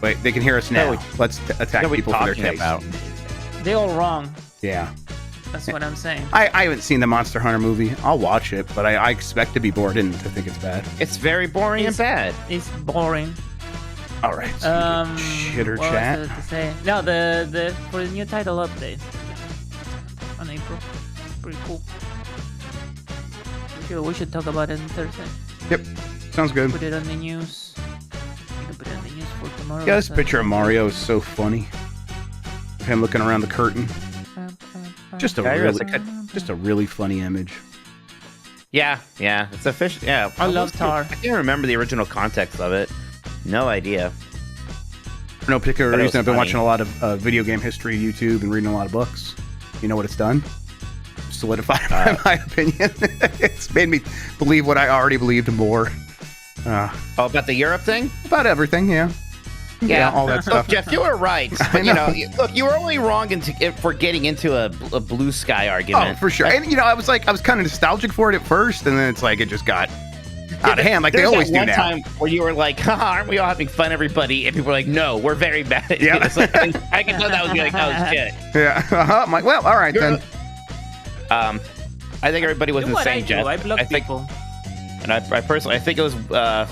Wait, they can hear us now. Let's attack people for their taste. About? They're all wrong. Yeah. That's what I'm saying. I haven't seen the Monster Hunter movie. I'll watch it, but I expect to be bored and to think it's bad. It's very boring and bad. It's boring. All right. So chitter what chat. was to say? No, the for the new title update on April. Pretty cool. We should talk about it on Thursday. Yep. Sounds good. Put it on the news. You can put it on the news for tomorrow. Yeah, this picture of Mario is so funny. Him looking around the curtain. Just a really funny image. Yeah, it's official. Yeah, I love Tar. I can't remember the original context of it. No idea. For no particular reason, I've been watching a lot of video game history YouTube and reading a lot of books. You know what it's done? Solidified my opinion. It's made me believe what I already believed and more. About the Europe thing? About everything, yeah. Yeah, all that stuff. Look, Jeff, you were right. But, look, you were only wrong for getting into a blue sky argument. Oh, for sure. And, I was kind of nostalgic for it at first, and then it's like it just got out of hand, like they always do now. There's that one time where you were like, haha, aren't we all having fun, everybody? And people were like, no, we're very bad at this. Like, I can tell that was like, oh, shit. Yeah. I'm like, well, all right, then. I think everybody was insane, Jeff. I block people. And I personally, I think it was,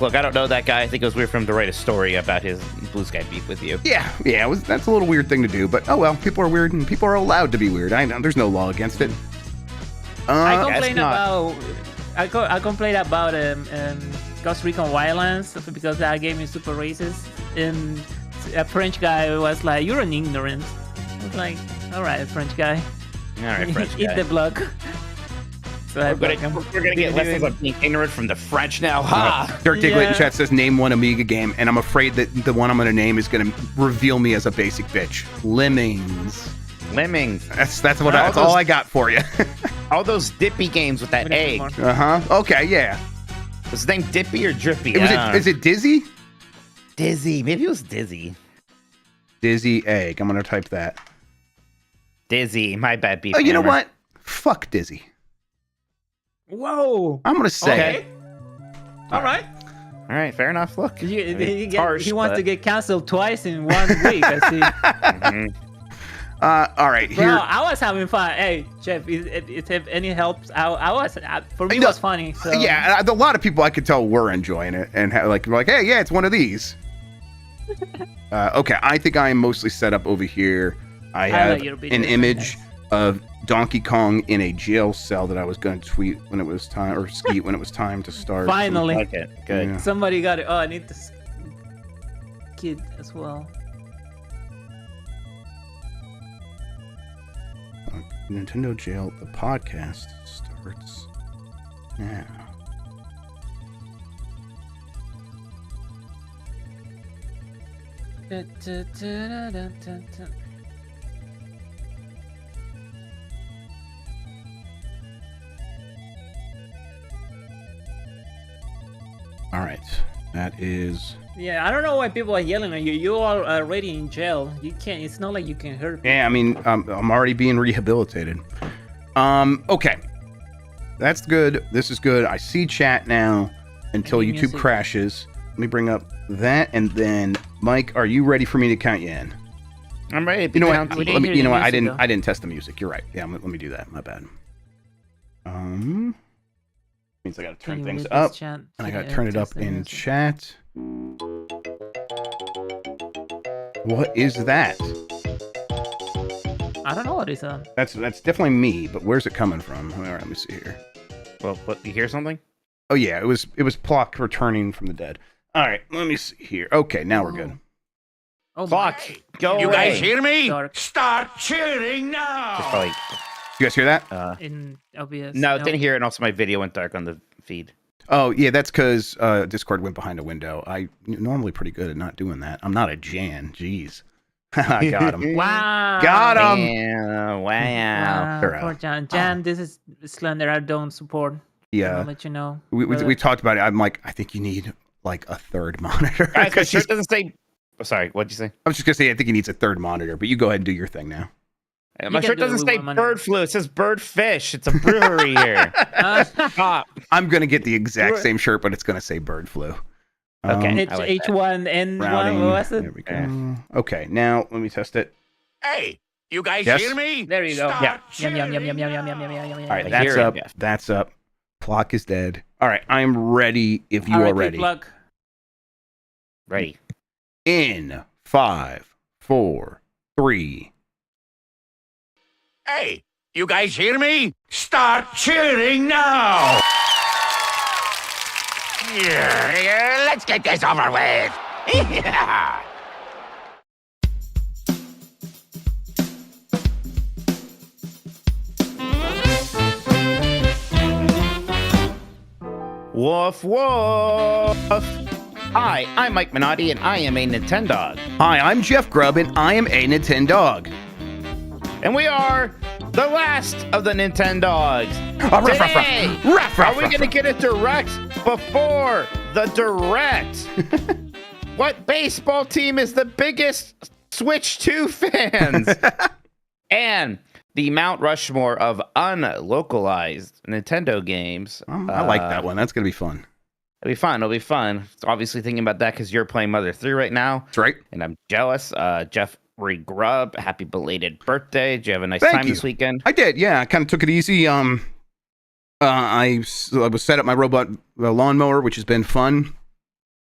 look, I don't know that guy. I think it was weird for him to write a story about his blue sky beef with you. Yeah, that's a little weird thing to do, but oh well, people are weird and people are allowed to be weird. I know, there's no law against it. I complain about Costa Rican violence because that game is super racist, and a French guy was like, "You're an ignorant." I was like, "All right, French guy. All right, French guy. Eat the block." So we're gonna get lessons on being ignorant from the French now. Ha! Dirk Diglett in chat says, "Name one Amiga game," and I'm afraid that the one I'm gonna name is gonna reveal me as a basic bitch. Lemmings. That's all I got for you. All those dippy games with that egg. Okay, yeah. Was his name Dippy or Drippy? Is it Dizzy? Dizzy. Maybe it was Dizzy. Dizzy egg. I'm gonna type that. Dizzy. My bad, beef. Oh, you know what? Fuck Dizzy. Whoa. I'm gonna say. Okay. All right. All right. Fair enough. Look. He wants to get canceled twice in 1 week. I see. All right. Bro, I was having fun. Hey, Jeff, if any helps, for me it was funny. So. Yeah, a lot of people I could tell were enjoying it and we're like, hey, yeah, it's one of these. Okay, I think I am mostly set up over here. I have an image of Donkey Kong in a jail cell that I was going to tweet when it was time, or skeet when it was time to start. Finally. Okay, good. Yeah. Somebody got it. Oh, I need this kid as well. Nintendo Jail, the podcast starts now. All right, that is. Yeah, I don't know why people are yelling at you. You are already in jail. You can't. It's not like you can hurt people. Yeah, I mean, I'm already being rehabilitated. Okay, that's good. This is good. I see chat now until YouTube music crashes. Let me bring up that, and then Mike, are you ready for me to count you in? I'm ready. You know what? I didn't test the music. You're right. Yeah, let me do that. My bad. Means I gotta turn things up, and I gotta turn it up in chat. What is that? I don't know what is that. That's definitely me, but where's it coming from? All right, let me see here. Well, what, you hear something? Oh yeah, it was Plock returning from the dead. All right, let me see here. Okay, now we're good. Oh, Plock, go you away. guys hear me? Dark. Start cheering now. Just probably, you guys hear that? In OBS. no, didn't hear it, and also my video went dark on the feed. Oh yeah, that's because Discord went behind a window. I'm normally pretty good at not doing that. I'm not a Jan. Jeez. I got him. Wow. Got him. Yeah, wow. Poor Jan. Jan, this is Slender. I don't support. Yeah. I'll let you know. We talked about it. I'm like, I think you need like a third monitor. Because it doesn't say. Oh, sorry, what'd you say? I was just gonna say I think he needs a third monitor, but you go ahead and do your thing now. My shirt doesn't say bird flu. It says bird fish. It's a brewery here. Stop. I'm gonna get the exact same shirt, but it's gonna say bird flu. Okay. H1N1. Routing. What was it? There we go. Okay, now let me test it. Hey, you guys Yes. hear me? There you go. Start Yum yum yum yum yum yum cheering yum yum yum yum. All right, I that's hear it, up. Jeff. That's up. Plock is dead. All right, I am ready if you are ready. Pluck. Ready. In 5, 4, 3. Hey, you guys hear me? Start cheering now! Yeah, let's get this over with. Yeah. Woof woof. Hi, I'm Mike Minotti, and I am a Nintendog. Hi, I'm Jeff Grubb, and I am a Nintendog. And we are the last of the Nintendogs. Today, are we going to get a direct before the direct? What baseball team is the biggest Switch 2 fans? And the Mount Rushmore of unlocalized Nintendo games. I like that one. That's going to be fun. It'll be fun. It'll be fun. Obviously thinking about that because you're playing Mother 3 right now. That's right. And I'm jealous. Jeff Grubb, happy belated birthday. Did you have a nice Thank time you. this weekend? I did, yeah. I kind of took it easy. I was set up my robot lawnmower, which has been fun.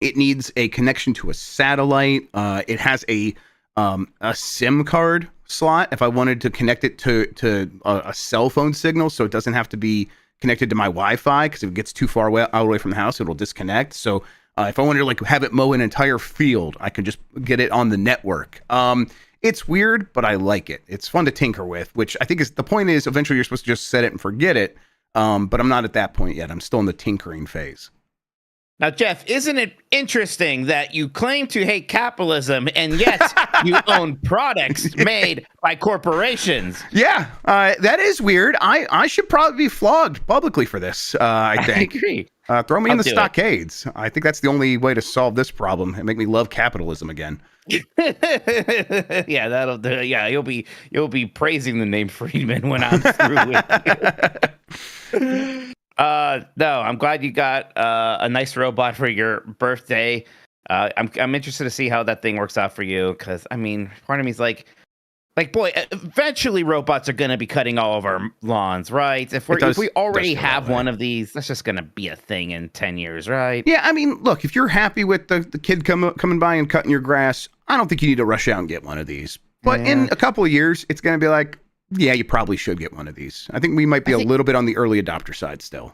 It needs a connection to a satellite. It has a SIM card slot if I wanted to connect it to a cell phone signal, so it doesn't have to be connected to my Wi-Fi, because if it gets too far away from the house, it'll disconnect. So if I wanted to like have it mow an entire field, I can just get it on the network. It's weird, but I like it. It's fun to tinker with, which I think is the point. Is eventually you're supposed to just set it and forget it. But I'm not at that point yet. I'm still in the tinkering phase. Now, Jeff, isn't it interesting that you claim to hate capitalism and yet you own products made by corporations? Yeah, that is weird. I should probably be flogged publicly for this, I think. I agree. Throw me in the do it. stockades. I think that's the only way to solve this problem and make me love capitalism again. Yeah, that'll do. Yeah, you'll be praising the name Friedman when I'm through with you. No, I'm glad you got a nice robot for your birthday. I'm interested to see how that thing works out for you, because I mean, part of me is like, boy, eventually robots are gonna be cutting all of our lawns, right? If we already have one of these, that's just gonna be a thing in 10 years, right? Yeah, I mean, look, if you're happy with the kid coming by and cutting your grass, I don't think you need to rush out and get one of these. But in a couple of years, it's gonna be like, yeah, you probably should get one of these. I think we might be a little bit on the early adopter side still.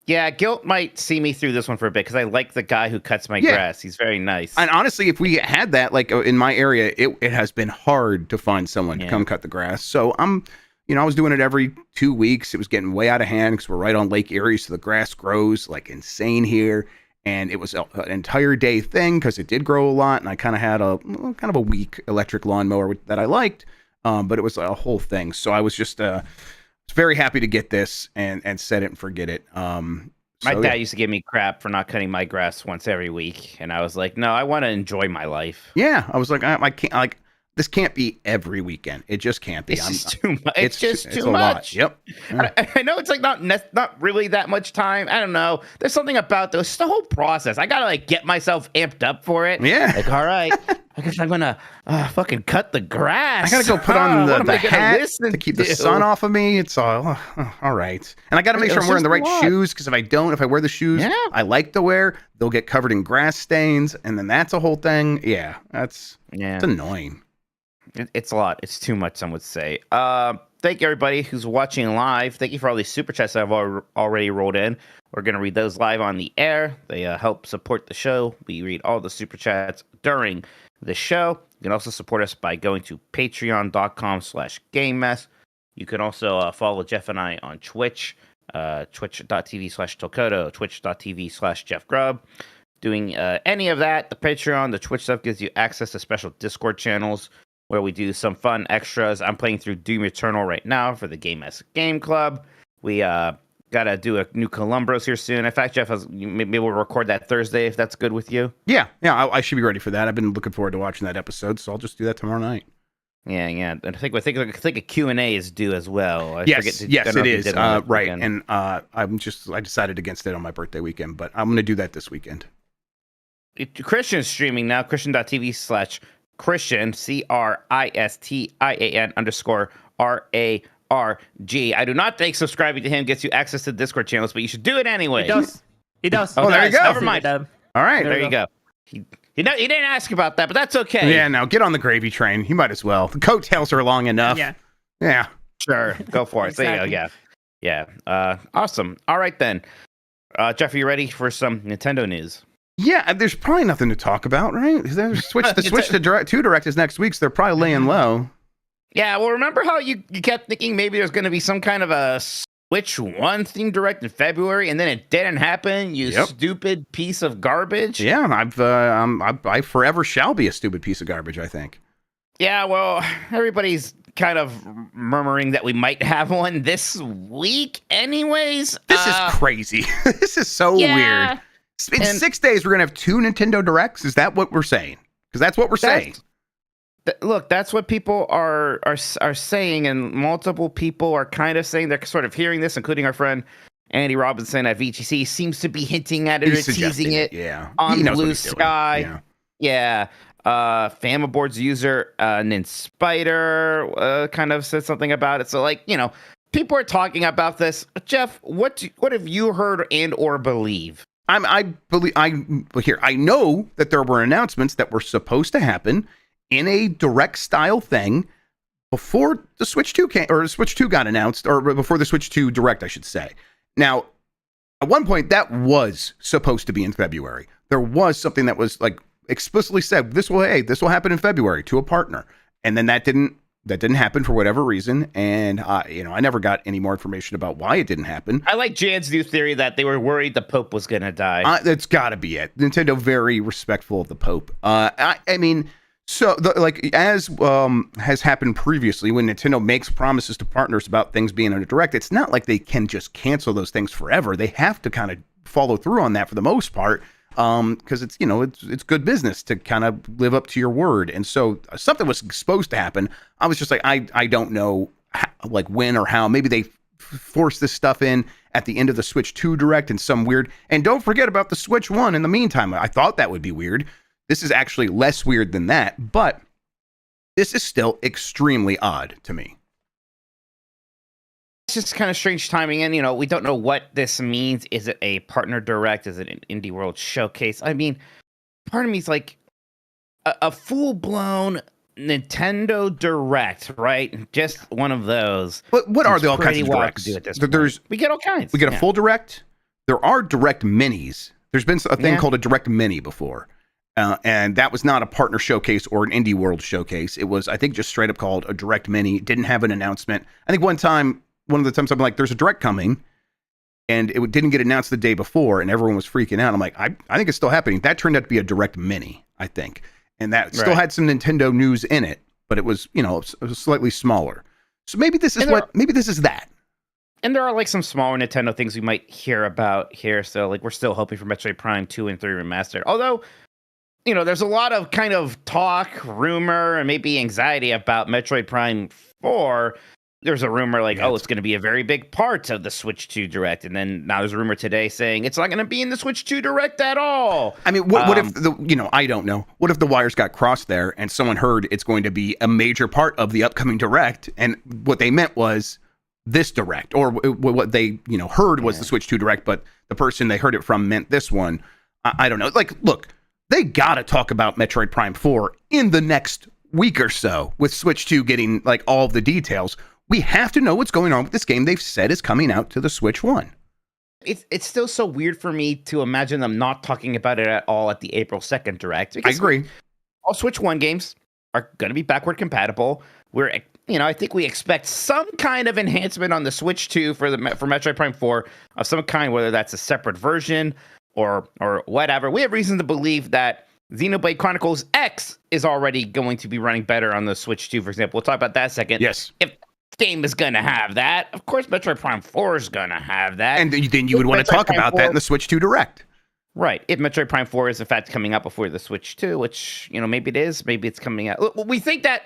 Yeah, Guilt might see me through this one for a bit, because I like the guy who cuts my grass. He's very nice. And honestly, if we had that, like in my area, it has been hard to find someone to come cut the grass. So I was doing it every 2 weeks. It was getting way out of hand because we're right on Lake Erie, so the grass grows like insane here. And it was an entire day thing because it did grow a lot, and I kind of had a weak electric lawnmower that I liked, but it was a whole thing. So I was just very happy to get this and set it and forget it. My dad used to give me crap for not cutting my grass once every week, and I was like, no, I want to enjoy my life. Yeah, I was like, I can't, like, this can't be every weekend. It just can't be. It's too much. It's just too a much. Lot. Yep. Yeah. I know it's like not really that much time. I don't know. There's something about this. The whole process. I gotta like get myself amped up for it. Yeah. Like, all right, I guess I'm gonna fucking cut the grass. I gotta go put on the hat to keep the sun off of me. It's all right. And I gotta make sure I'm wearing the right shoes, because if I wear the shoes I like to wear, they'll get covered in grass stains, and then that's a whole thing. Yeah, it's annoying. It's a lot. It's too much, some would say. Thank you, everybody who's watching live. Thank you for all these super chats that I've already rolled in. We're going to read those live on the air. They help support the show. We read all the super chats during the show. You can also support us by going to patreon.com/GameMess. You can also follow Jeff and I on Twitch, twitch.tv/Tokoto, twitch.tv/JeffGrubb. Doing any of that, the Patreon, the Twitch stuff gives you access to special Discord channels where we do some fun extras. I'm playing through Doom Eternal right now for the Game S Game Club. We gotta do a new Columbros here soon. In fact, Jeff, maybe we'll record that Thursday if that's good with you. Yeah, I should be ready for that. I've been looking forward to watching that episode, so I'll just do that tomorrow night. Yeah. And I think a Q&A is due as well. Yes, it is. Right, and I decided against it on my birthday weekend, but I'm gonna do that this weekend. Christian's streaming now. Christian.tv/Christian CRISTIAN_RARG. I do not think subscribing to him gets you access to Discord channels, but you should do it anyway. He does. Oh, there you go. Never mind. All right, there you go. He didn't ask about that, but that's okay. Yeah, now get on the gravy train. He might as well. The coattails are long enough. Yeah. Sure, go for it. Exactly. There you go. Yeah. Awesome. All right then. Jeff, are you ready for some Nintendo news? Yeah, there's probably nothing to talk about, right? The Switch to Direct is next week, so they're probably laying low. Yeah, well, remember how you kept thinking maybe there's going to be some kind of a Switch 1 theme direct in February, and then it didn't happen, you stupid piece of garbage? Yeah, I forever shall be a stupid piece of garbage, I think. Yeah, well, everybody's kind of murmuring that we might have one this week anyways. This is crazy. This is so weird. In 6 days, we're going to have 2 Nintendo Directs? Is that what we're saying? Because that's what we're saying. Look, that's what people are saying, and multiple people are kind of saying they're sort of hearing this, including our friend Andy Robinson at VGC seems to be hinting at it or teasing it on Blue Sky. Yeah. Famaboard's user, Ninspider, kind of said something about it. So, people are talking about this. Jeff, what have you heard and or believe? I know that there were announcements that were supposed to happen in a direct style thing before the Switch 2 came, or Switch 2 got announced, or before the Switch 2 Direct, I should say. Now, at one point, that was supposed to be in February. There was something that was explicitly said, this will happen in February to a partner, and then that didn't happen for whatever reason, and I never got any more information about why it didn't happen. I like Jan's new theory that they were worried the Pope was gonna die. That's got to be it. Nintendo very respectful of the Pope. So, as has happened previously, when Nintendo makes promises to partners about things being in a direct, it's not like they can just cancel those things forever. They have to kind of follow through on that for the most part, because it's good business to kind of live up to your word. And so something was supposed to happen. I was just like, I don't know when or how. Maybe they force this stuff in at the end of the Switch 2 Direct and some weird. And don't forget about the Switch 1 in the meantime. I thought that would be weird. This is actually less weird than that, but this is still extremely odd to me. It's just kind of strange timing, and we don't know what this means. Is it a partner direct? Is it an Indie World showcase? I mean, part of me is like a full-blown Nintendo Direct, right? Just one of those. But what are all kinds of directs? We get all kinds. We get a full direct. There are direct minis. There's been a thing called a direct mini before. And that was not a partner showcase or an Indie World showcase. It was, I think, just straight up called a direct mini. Didn't have an announcement. I think one of the times I'm like, there's a direct coming, and it didn't get announced the day before, and everyone was freaking out. I'm like, I think it's still happening. That turned out to be a direct mini, I think. And that still had some Nintendo news in it, but it was, it was slightly smaller. So maybe this is maybe this is that. And there are some smaller Nintendo things we might hear about here. So we're still hoping for Metroid Prime 2 and 3 remastered. Although, there's a lot of kind of talk, rumor, and maybe anxiety about Metroid Prime 4. There's a rumor it's going to be a very big part of the Switch 2 Direct. And then now there's a rumor today saying it's not going to be in the Switch 2 Direct at all. I mean, what if I don't know. What if the wires got crossed there and someone heard it's going to be a major part of the upcoming Direct, and what they meant was this Direct, or what they, heard was the Switch 2 Direct, but the person they heard it from meant this one. I don't know. Look, they got to talk about Metroid Prime 4 in the next week or so, with Switch 2 getting all of the details. We have to know what's going on with this game they've said is coming out to the Switch 1. It's still so weird for me to imagine them not talking about it at all at the April 2nd Direct. I agree. All Switch 1 games are going to be backward compatible. I think we expect some kind of enhancement on the Switch 2 for Metroid Prime 4 of some kind, whether that's a separate version or whatever. We have reason to believe that Xenoblade Chronicles X is already going to be running better on the Switch 2, for example. We'll talk about that in a second. Yes. If the game is going to have that, of course Metroid Prime 4 is going to have that. And then you would want to talk about that in the Switch 2 Direct. Right. If Metroid Prime 4 is in fact coming out before the Switch 2, which, maybe it is, maybe it's coming out. We think that,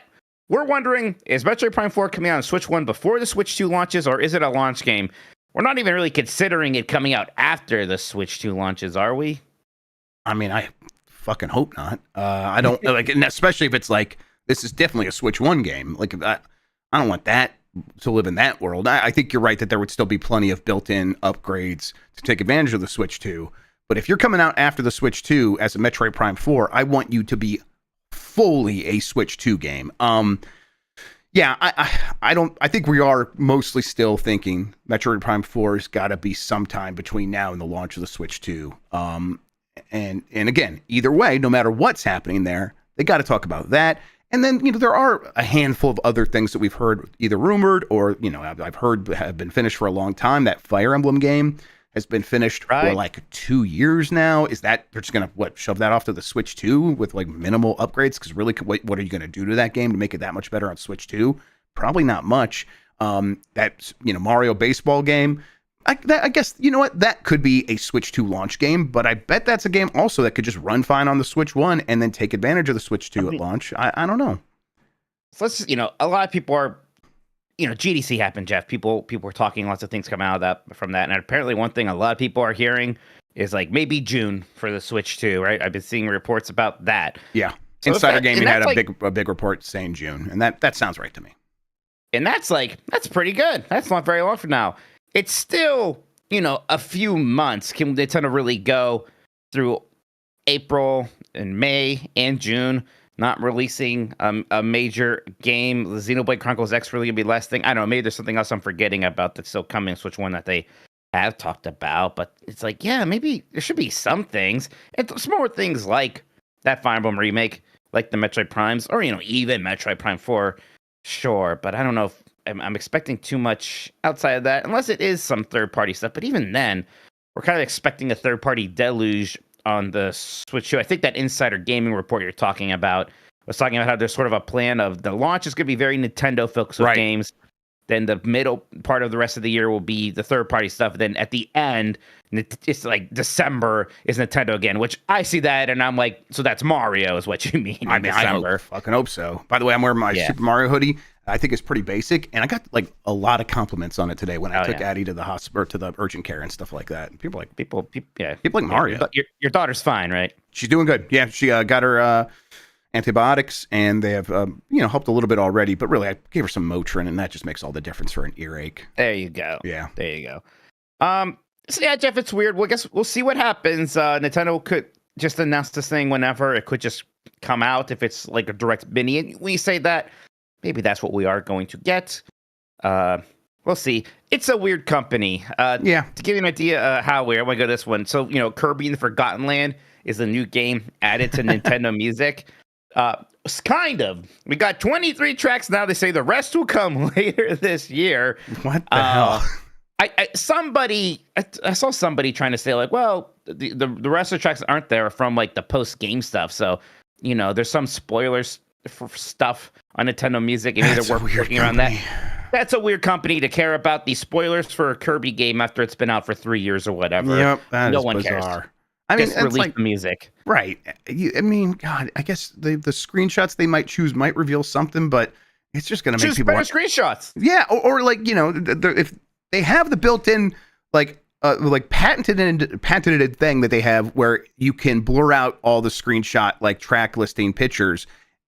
we're wondering, is Metroid Prime 4 coming out on Switch 1 before the Switch 2 launches, or is it a launch game? We're not even really considering it coming out after the Switch 2 launches, are we? I mean, fucking hope not. I don't like, and especially if it's like this is definitely a Switch 1 game. Like I don't want that to live in that world. I think you're right that there would still be plenty of built-in upgrades to take advantage of the Switch 2. But if you're coming out after the Switch 2 as a Metroid Prime 4, I want you to be fully a Switch 2 game. Yeah, I think we are mostly still thinking Metroid Prime 4 has got to be sometime between now and the launch of the Switch 2. And again, either way, no matter what's happening there, they got to talk about that. And then, there are a handful of other things that we've heard either rumored or, I've heard have been finished for a long time. That Fire Emblem game has been finished for like 2 years now. Is that they're just going to shove that off to the Switch 2 with like minimal upgrades? Because really, what are you going to do to that game to make it that much better on Switch 2? Probably not much. That Mario baseball game. I guess, you know what? That could be a Switch 2 launch game, but I bet that's a game also that could just run fine on the Switch 1 and then take advantage of the Switch 2 at launch. I don't know. So let's, a lot of people are, GDC happened, Jeff. People were talking lots of things coming out of from that. And apparently one thing a lot of people are hearing is like maybe June for the Switch 2, right? I've been seeing reports about that. Yeah. So Insider Gaming had a big report saying June, and that sounds right to me. And that's pretty good. That's not very long from now. It's still, a few months. Can Nintendo really go through April and May and June not releasing a major game? The Xenoblade Chronicles X really gonna be the last thing. I don't know. Maybe there's something else I'm forgetting about that's still coming. Switch 1 that they have talked about, but it's like, yeah, maybe there should be some things. And some more things like that Fire Emblem remake, like the Metroid Primes, or even Metroid Prime 4. Sure, but I don't know if I'm expecting too much outside of that, unless it is some third-party stuff. But even then, we're kind of expecting a third-party deluge on the Switch 2. I think that Insider Gaming report you're talking about was talking about how there's sort of a plan of the launch is going to be very Nintendo-focused with games. Then the middle part of the rest of the year will be the third-party stuff. Then at the end, it's like December is Nintendo again, which I see that, and I'm like, so that's Mario is what you mean in December. I fucking hope so. By the way, I'm wearing my Super Mario hoodie. I think it's pretty basic, and I got like a lot of compliments on it today when I took Addie to the hospital, to the urgent care and stuff like that. And people like Mario. Your daughter's fine, right? She's doing good. Yeah, she got her antibiotics, and they have helped a little bit already. But really, I gave her some Motrin, and that just makes all the difference for an earache. There you go. Yeah, there you go. So yeah, Jeff, it's weird. Well, I guess we'll see what happens. Nintendo could just announce this thing whenever. It could just come out if it's like a direct mini. And when you say that, maybe that's what we are going to get. We'll see. It's a weird company. To give you an idea how weird, I want to go to this one. So, Kirby in the Forgotten Land is a new game added to Nintendo Music. Kind of. We got 23 tracks now. They say the rest will come later this year. What the hell? I saw somebody trying to say like, well, the rest of the tracks aren't there from like the post game stuff. So, there's some spoilers for stuff on Nintendo Music, and either we're working around that. That's a weird company to care about the spoilers for a Kirby game after it's been out for 3 years or whatever. Yep, no one bizarre. Cares. I mean, just release the music, right? God, I guess the screenshots they might choose might reveal something, but it's just going to make people better screenshots. Yeah, or like if they have the built-in like patented thing that they have where you can blur out all the screenshot like track listing pictures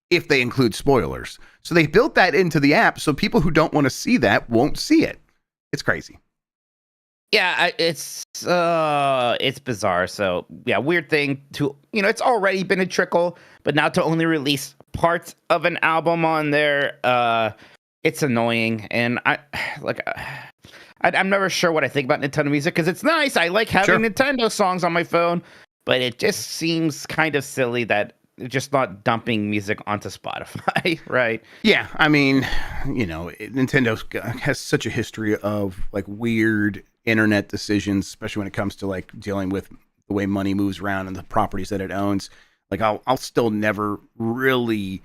if they include spoilers. So they built that into the app so people who don't want to see that won't see it. It's crazy. Yeah, it's bizarre. So yeah, weird thing to, it's already been a trickle, but now to only release parts of an album on there, it's annoying. And I'm never sure what I think about Nintendo Music because it's nice. I like having Nintendo songs on my phone, but it just seems kind of silly that just not dumping music onto Spotify, right? Yeah, I mean, Nintendo has such a history of like weird internet decisions, especially when it comes to like dealing with the way money moves around and the properties that it owns. Like I'll still never really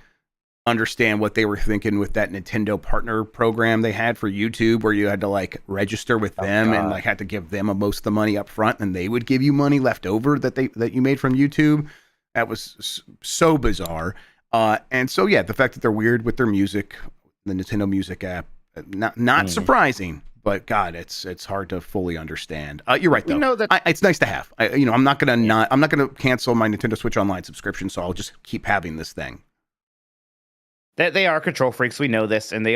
understand what they were thinking with that Nintendo partner program they had for YouTube, where you had to like register with them and like had to give them most of the money up front, and they would give you money left over that you made from YouTube. That was so bizarre. And so, yeah, the fact that they're weird with their music, the Nintendo Music app, not surprising, but God, it's hard to fully understand. You're right though. You know that it's nice to have. I'm not gonna cancel my Nintendo Switch Online subscription, so I'll just keep having this thing. They are control freaks. We know this, and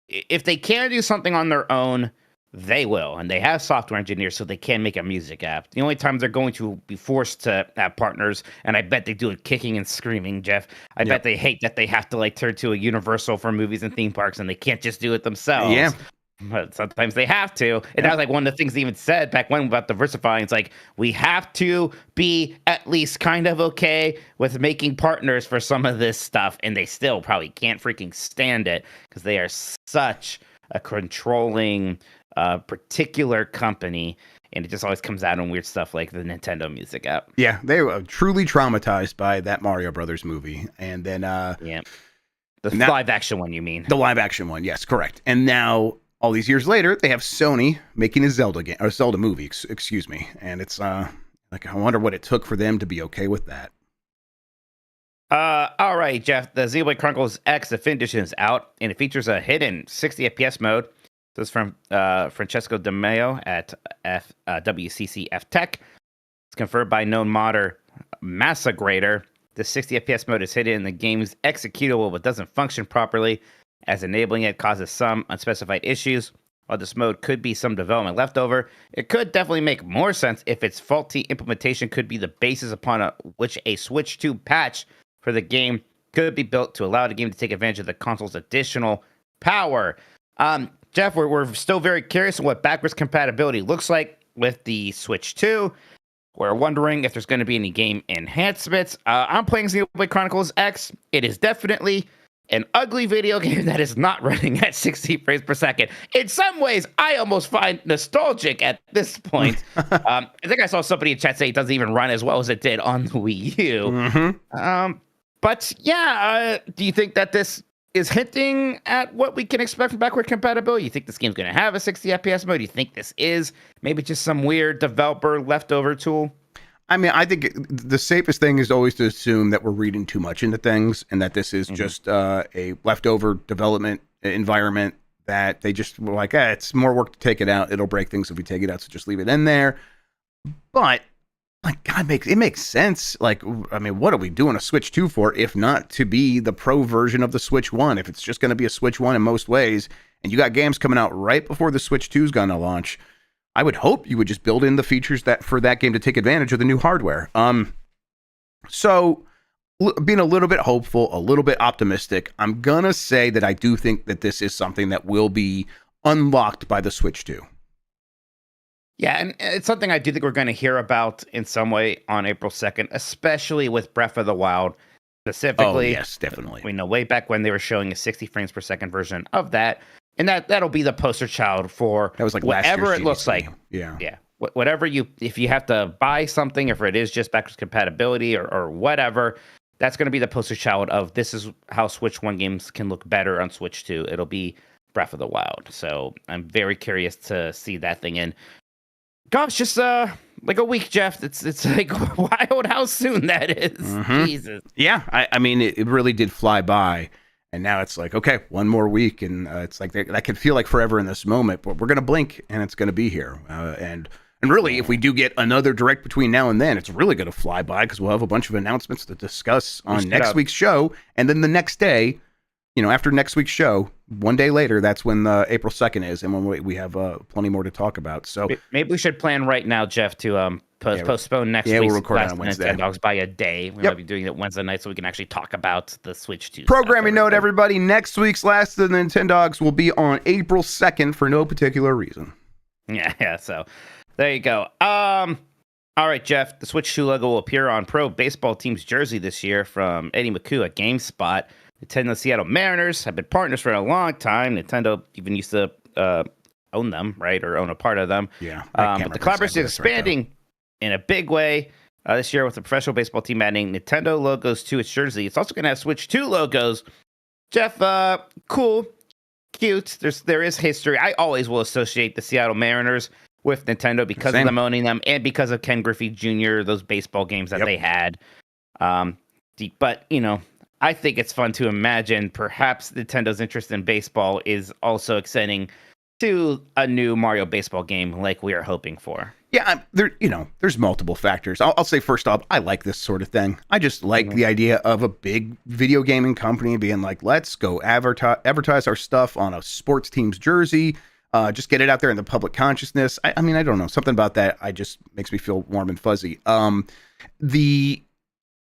if they can do something on their own, they will. And they have software engineers, so they can make a music app. The only time they're going to be forced to have partners, and I bet they do it kicking and screaming, Jeff. I bet they hate that they have to turn to a Universal for movies and theme parks, and they can't just do it themselves. Yeah. But sometimes they have to. And that was one of the things they even said back when about diversifying. It's we have to be at least kind of okay with making partners for some of this stuff. And they still probably can't freaking stand it because they are such a controlling particular company. And it just always comes out in weird stuff like the Nintendo Music app. Yeah, they were truly traumatized by that Mario Brothers movie. And then... the live action one, you mean? The live action one, yes, correct. And now... all these years later, they have Sony making a Zelda game, or Zelda movie, excuse me. And it's I wonder what it took for them to be okay with that. All right, Jeff. The Xenoblade Chronicles X Definitive Edition is out, and it features a hidden 60 FPS mode. This is from Francesco De Maio at WCCF Tech. It's confirmed by known modder Massagrader. The 60 FPS mode is hidden in the game's executable, but doesn't function properly, as enabling it causes some unspecified issues. While this mode could be some development leftover, it could definitely make more sense if its faulty implementation could be the basis upon which a Switch 2 patch for the game could be built to allow the game to take advantage of the console's additional power. Jeff, we're still very curious on what backwards compatibility looks like with the Switch 2. We're wondering if there's going to be any game enhancements. I'm playing Xenoblade Chronicles X. It is definitely an ugly video game that is not running at 60 frames per second. In some ways, I almost find nostalgic at this point. I think I saw somebody in chat say it doesn't even run as well as it did on the Wii U. Mm-hmm. But yeah, do you think that this is hinting at what we can expect from backward compatibility? You think this game's going to have a 60 FPS mode? Do you think this is maybe just some weird developer leftover tool? I mean, I think the safest thing is always to assume that we're reading too much into things and that this is just a leftover development environment that they just were like, it's more work to take it out. It'll break things if we take it out, so just leave it in there. But, God, it makes sense. What are we doing a Switch 2 for if not to be the pro version of the Switch 1? If it's just going to be a Switch 1 in most ways, and you got games coming out right before the Switch 2 is going to launch, I would hope you would just build in the features that for that game to take advantage of the new hardware. So being a little bit hopeful, a little bit optimistic, I'm going to say that I do think that this is something that will be unlocked by the Switch 2. Yeah, and it's something I do think we're going to hear about in some way on April 2nd, especially with Breath of the Wild specifically. Oh, yes, definitely. We know way back when they were showing a 60 frames per second version of that. And that'll be the poster child for that was like whatever it looks like. Yeah. Whatever if you have to buy something, if it is just backwards compatibility or whatever, that's going to be the poster child of this is how Switch 1 games can look better on Switch 2. It'll be Breath of the Wild. So I'm very curious to see that thing in. Gosh, just like a week, Jeff. It's like wild how soon that is. Mm-hmm. Jesus. Yeah, I mean, it really did fly by. And now it's like, okay, one more week. And it's like that could feel like forever in this moment. But we're going to blink and it's going to be here. And really, if we do get another direct between now and then, it's really going to fly by because we'll have a bunch of announcements to discuss on next week's show. And then the next day, after next week's show, one day later, that's when April 2nd is. And when we have plenty more to talk about. So maybe we should plan right now, Jeff, to postpone next week's we'll record on Wednesday. Nintendogs by a day. We might be doing it Wednesday night so we can actually talk about the Switch 2. Programming note, everybody. Next week's Last of the Nintendogs will be on April 2nd for no particular reason. Yeah, so there you go. All right, Jeff. The Switch 2 logo will appear on Pro Baseball Team's jersey this year from Eddie McCoo at GameSpot. Nintendo Seattle Mariners have been partners for a long time. Nintendo even used to own them, right, or own a part of them. Yeah. But the collaboration is expanding in a big way this year with the professional baseball team adding Nintendo logos to its jersey. It's also going to have Switch 2 logos. Jeff, cool, cute. There is history. I always will associate the Seattle Mariners with Nintendo because of them owning them and because of Ken Griffey Jr., those baseball games that they had. But, I think it's fun to imagine perhaps Nintendo's interest in baseball is also extending to a new Mario baseball game like we are hoping for? Yeah, there's multiple factors. I'll say first off, I like this sort of thing. I just like the idea of a big video gaming company being like, let's go advertise our stuff on a sports team's jersey. Just get it out there in the public consciousness. I mean, I don't know, something about that. I just makes me feel warm and fuzzy. The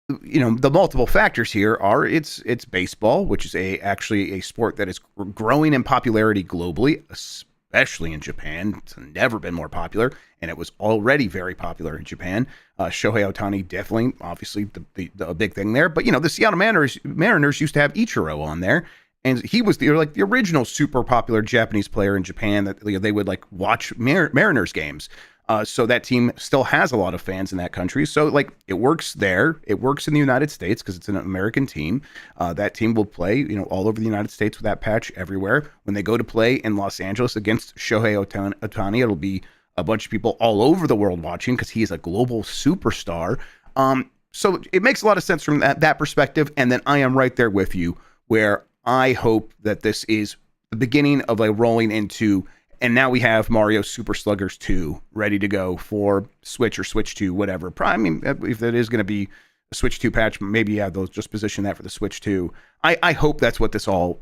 multiple factors here are it's baseball, which is actually a sport that is growing in popularity globally, especially in Japan. It's never been more popular, and it was already very popular in Japan. Shohei Ohtani definitely, obviously, the big thing there. But, the Seattle Mariners used to have Ichiro on there, and he was the original super popular Japanese player in Japan that they would watch Mariners games. So that team still has a lot of fans in that country. So it works there. It works in the United States because it's an American team. That team will play, all over the United States with that patch everywhere. When they go to play in Los Angeles against Shohei Ohtani, it'll be a bunch of people all over the world watching because he is a global superstar. So it makes a lot of sense from that perspective. And then I am right there with you where I hope that this is the beginning of rolling into. And now we have Mario Super Sluggers 2 ready to go for Switch or Switch 2, whatever. I mean, if that is going to be a Switch 2 patch, maybe they'll just position that for the Switch 2. I hope that's what this all,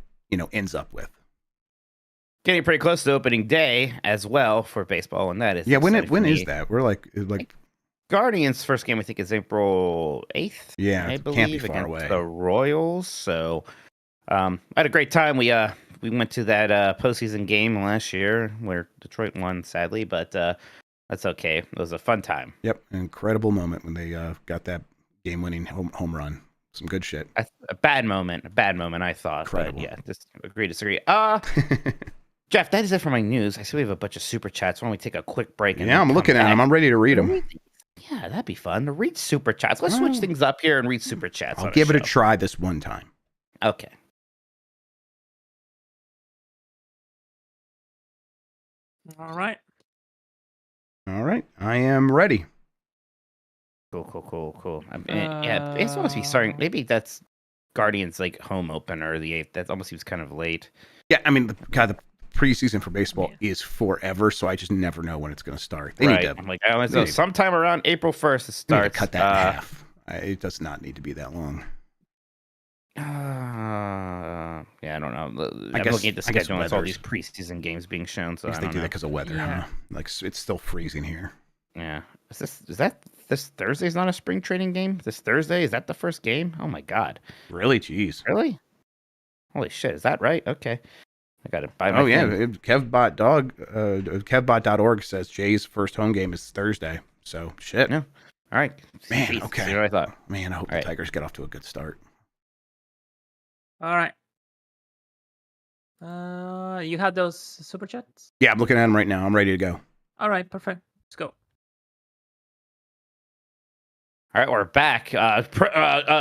ends up with. Getting pretty close to opening day as well for baseball, and that is when is that? We're like Guardians' first game I think is April 8th. Yeah, I believe, can't be far against away. The Royals. So I had a great time. We went to that postseason game last year where Detroit won, sadly, but that's okay. It was a fun time. Yep, an incredible moment when they got that game-winning home run. Some good shit. A bad moment, I thought. Incredible. But yeah, just agree, disagree. Jeff, that is it for my news. I see we have a bunch of super chats. Why don't we take a quick break? Yeah, I'm looking at them. I'm ready to read them. Yeah, that'd be fun to read super chats. Let's switch things up here and read super chats. I'll give it a try this one time. Okay. All right. I am ready. Cool. Yeah, it's supposed to be starting. Maybe that's Guardians home opener, the 8th. That almost seems kind of late. Yeah, I mean, the preseason for baseball is forever, so I just never know when it's going to start. They need to. I'm I only know sometime around April 1st it starts. Cut that in half. It does not need to be that long. Yeah, I don't know. I'm looking at the schedule. It's all these preseason games being shown. So I guess they do that because of weather. Yeah. Huh? It's still freezing here. Yeah. Is this Thursday's not a spring training game? This Thursday, is that the first game? Oh my god. Really? Jeez. Really? Holy shit! Is that right? Okay. I got to buy my. Oh yeah, Kevbot.org says Jay's first home game is Thursday. So shit. Yeah. All right. Man. Jeez, Okay. see what I thought. Man, I hope the Tigers get off to a good start. All right. You had those super chats? Yeah, I'm looking at them right now. I'm ready to go. All right, perfect. Let's go. All right, we're back.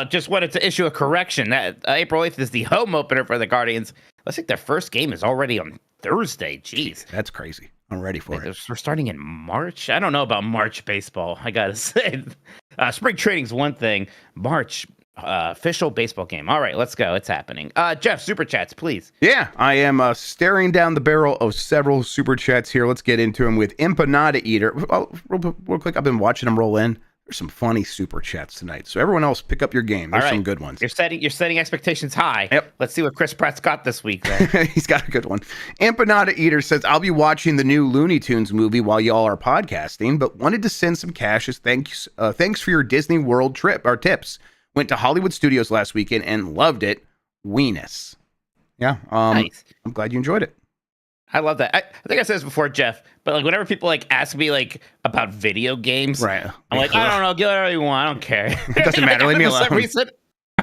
Just wanted to issue a correction. That April 8th is the home opener for the Guardians. Looks like their first game is already on Thursday. Jeez. That's crazy. I'm ready for it. We're starting in March. I don't know about March baseball. I got to say. Spring training's one thing. March, official baseball game. All right, let's go. It's happening. Jeff, super chats, please. Yeah, I am staring down the barrel of several super chats here. Let's get into them with Empanada Eater. Oh, real quick, I've been watching them roll in. There's some funny super chats tonight. So everyone else, pick up your game. There's some good ones. You're setting expectations high. Yep. Let's see what Chris Pratt's got this week. Then. He's got a good one. Empanada Eater says, I'll be watching the new Looney Tunes movie while y'all are podcasting, but wanted to send some cash as thanks for your Disney World trip or tips. Went to Hollywood Studios last weekend and loved it. Weenus. Yeah. Nice. I'm glad you enjoyed it. I love that. I think I said this before, Jeff, but whenever people ask me about video games, right? I'm I don't know, get whatever you want. I don't care. It doesn't matter. Leave me alone. For some reason,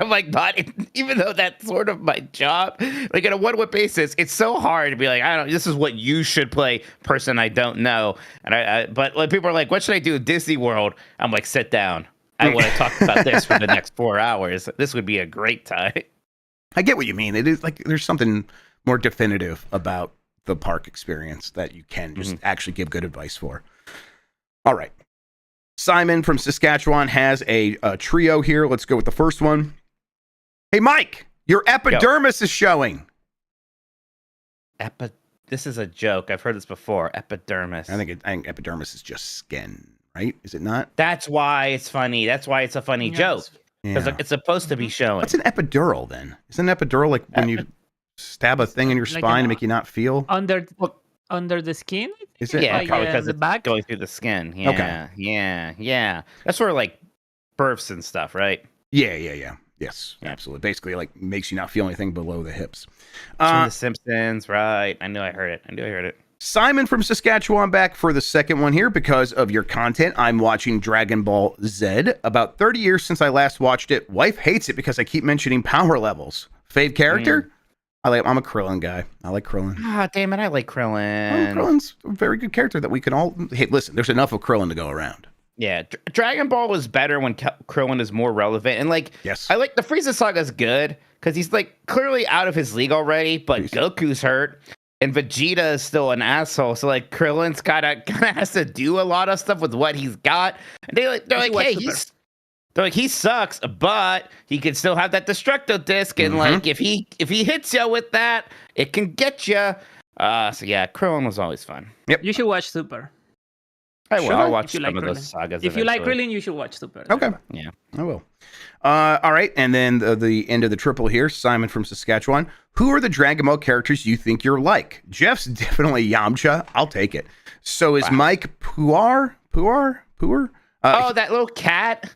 I'm not, even though that's sort of my job, on a one-way basis, it's so hard to be I don't. This is what you should play, person I don't know. And but people are what should I do at Disney World? I'm sit down. I want to talk about this for the next 4 hours. This would be a great time. I get what you mean. It is there's something more definitive about the park experience that you can just actually give good advice for. All right. Simon from Saskatchewan has a trio here. Let's go with the first one. Hey, Mike, your epidermis is showing. this is a joke. I've heard this before. Epidermis. I think epidermis is just skin, right? Is it not? That's why it's funny. That's why it's a funny joke. Because it's supposed to be showing. What's an epidural then? Isn't an epidural like when you stab a thing in your spine to make you not feel? Under the skin? Is it? Yeah, probably because the it's back? going through the skin. Yeah, Okay. yeah. That's where like births and stuff, right? Yeah. Yes, absolutely. Basically, like makes you not feel anything below the hips. From The Simpsons, right? I knew I heard it. Simon from Saskatchewan back for the second one here because of your content. I'm watching Dragon Ball Z. About 30 years since I last watched it. Wife hates it because I keep mentioning power levels. Fave character? I'm a Krillin guy. I like Krillin. Ah, damn it, I like Krillin. Krillin's a very good character that we can all... Hey, listen, there's enough of Krillin to go around. Yeah, Dragon Ball was better when Krillin is more relevant. And like, yes. I like the Frieza Saga's good because he's like clearly out of his league already, but Goku's hurt. And Vegeta is still an asshole, so like Krillin's kind of has to do a lot of stuff with what he's got. And they're like, hey, he sucks, but he can still have that Destructo disc, and like if he hits you with that, it can get you. So yeah, Krillin was always fun. Yep, you should watch Super. I'll watch some of those sagas. If you like Krillin, you should watch Super. Okay, yeah, I will. All right, and then the end of the triple here, Simon from Saskatchewan. Who are the Dragon Ball characters you think you're like? Jeff's definitely Yamcha. I'll take it. So is Mike Puar? That little cat.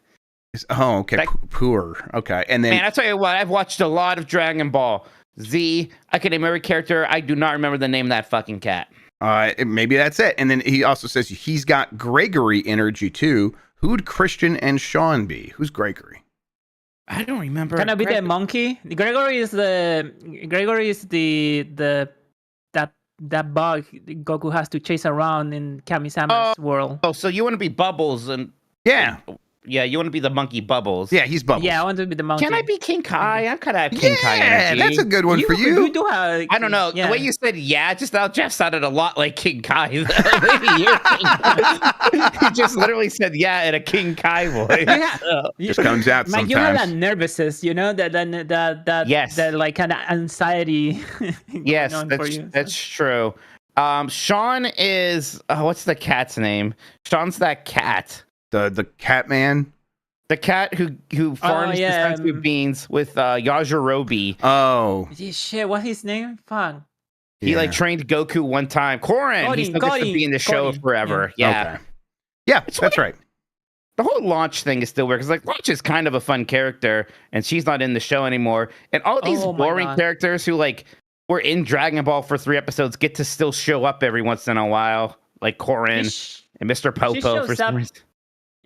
Okay. Puar. Okay. And then... Man, I'll tell you what, I've watched a lot of Dragon Ball Z. I can name every character. I do not remember the name of that fucking cat. Maybe that's it. And then he also says he's got Gregory energy too. Who would Christian and Sean be? Who's Gregory? I don't remember. Can I be the monkey? Gregory is the that bug Goku has to chase around in Kami-sama's world. Oh, so you want to be Bubbles and you want to be the monkey Bubbles. Yeah, he's Bubbles. Yeah, I want to be the monkey. Can I be King Kai? I'm kind of King Kai energy. That's a good one for you. You do have, I don't know. The way you said just now, Jeff sounded a lot like King Kai. Maybe you're King Kai. He just literally said in a King Kai voice. Just comes out sometimes. Mike, you have that nervousness, that like kind of anxiety. Yes, that's true. Sean is what's the cat's name? Sean's that cat. The cat man, the cat who farms the senzu beans with Yajirobe. Oh shit! What's his name? Fuck. He like trained Goku one time. Korin. He's supposed to be in the show forever. Yeah. Yeah, that's right. The whole Launch thing is still weird because like Launch is kind of a fun character, and she's not in the show anymore. And all these boring characters who like were in Dragon Ball for 3 episodes get to still show up every once in a while, like Korin and Mr. Popo for some reason.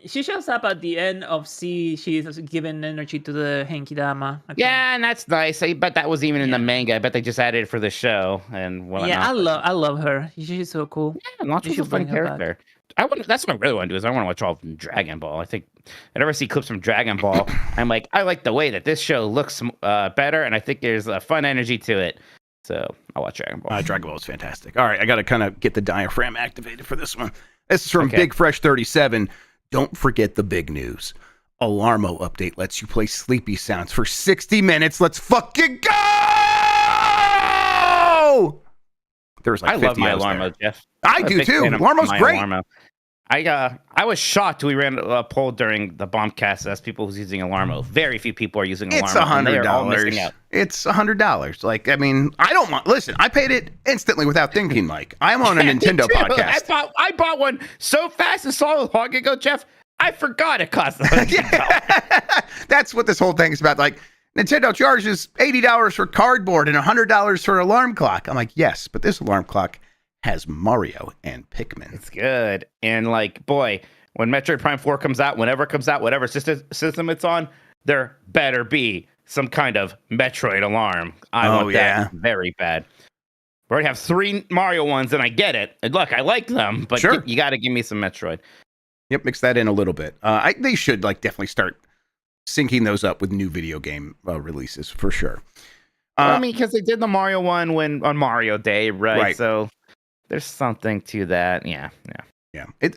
She shows up at the end of C. She's giving energy to the Genkidama. Yeah, and that's nice. I bet that was even in the manga. I bet they just added it for the show and whatnot. Yeah, I love her. She's so cool. Yeah, Launch is a fun character. That's what I really want to do. I want to watch all of Dragon Ball. I think whenever I see clips from Dragon Ball, I'm like, I like the way that this show looks better, and I think there's a fun energy to it. So I'll watch Dragon Ball. Dragon Ball is fantastic. All right, I got to kind of get the diaphragm activated for this one. This is from Big Fresh 37. Don't forget the big news. Alarmo update lets you play sleepy sounds for 60 minutes. Let's fucking go! There was like I 50 love my Alarmo, there. Jeff. I do too. Alarmo's great. Alarmo. I was shocked. We ran a poll during the Bombcast as people who's using Alarmo. Very few people are using Alarmo. It's $100. It's $100. Like, I mean, I don't want. Listen, I paid it instantly without thinking, Mike. I'm on a Nintendo podcast. I bought one so fast and so long ago, Jeff. I forgot it cost $100. That's what this whole thing is about. Like, Nintendo charges $80 for cardboard and $100 for an alarm clock. I'm like, yes, but this alarm clock has Mario and Pikmin. It's good. And like, boy, when Metroid Prime 4 comes out, whenever it comes out, whatever system it's on, there better be some kind of Metroid alarm. I want that very bad. We already have 3 Mario ones, and I get it. And look, I like them, but you got to give me some Metroid. Yep, mix that in a little bit. They should like definitely start syncing those up with new video game releases for sure. I mean, because they did the Mario one on Mario Day, right? So there's something to that. Yeah.